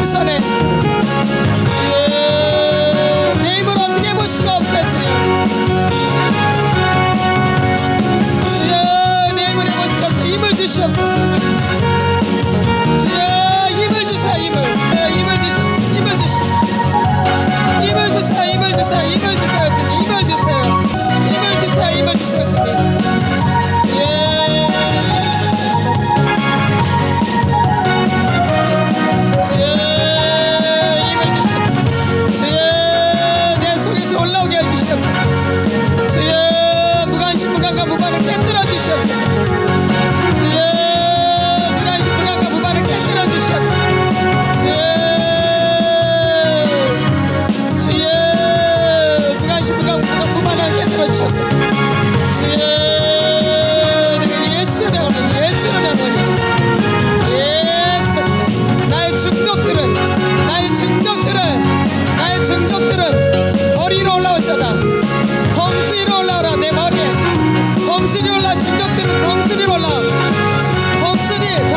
선해. 예, 내 힘을 어떻게 볼 수가 없어요 주님. 주여 내 힘을 해볼 수가 없어요. 힘을 주시옵소서. 힘을 주시옵소서. 주여 힘을 주세요. 힘을 주시옵소서. 힘을 주시옵소서. 힘을 주세요. 힘을 주세요. 힘을 주세요 주님. 힘을 주세요. 힘을 주세요. 힘을 주세요 주님. 올라오게 해주시옵소서. 주여 무관심 무관과 무반을 깨뜨려 주시옵소서. 주여 무관심 무관과 무반을 깨뜨려 주시옵소서. 주여 무관심 무관과 무반을 깨뜨려 주시옵소서. 주여 내가 예수를 배우는 예수를 배우는 예수 그리스도 나의 중독들은 머리 위로 올라올자다. 정수 위로 올라오라. 내 머리에 정수 위로 올라. 중독들은 정수 위로 올라. 정수리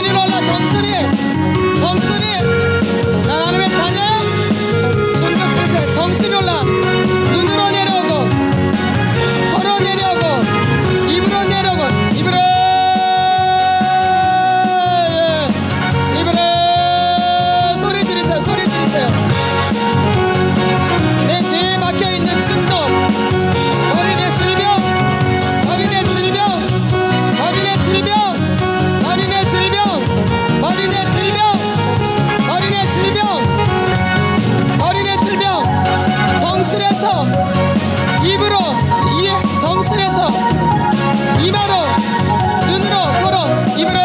위로 올라. 정수리 난 하나님의 자녀야. 중독 증세 정수 위로 올라. 눈으로 내려오고 걸어 내려오고 입으로 내려오고 입으로 소리 지르세요. 내 뇌에 막혀있는 중독, 어린애 질병, 정술에서 입으로, 정술에서 이마로, 눈으로, 코로, 입으로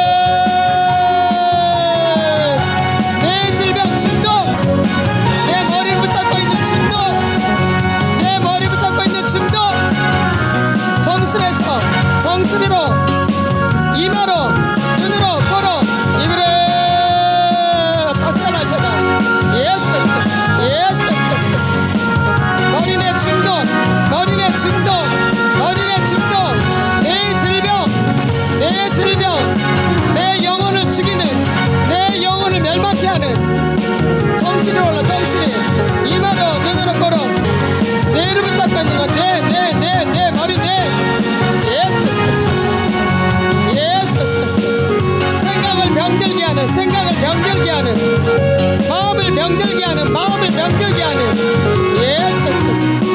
내 질병 중독, 내 머리를 붙잡고 있는 중독, 정술에서 정수리로 이마로 눈으로 코로 입으로 박살날자다. 예수 머리내 중독, 내 질병, 내 영혼을 죽이는, 내 영혼을 멸망케 하는 정수리 올라. 이마로 눈으로 코로 뇌를 붙잡고 있는 것. 내 머리 생각을 병들게 하는, 마음을 병들게 하는 예수 그리스도.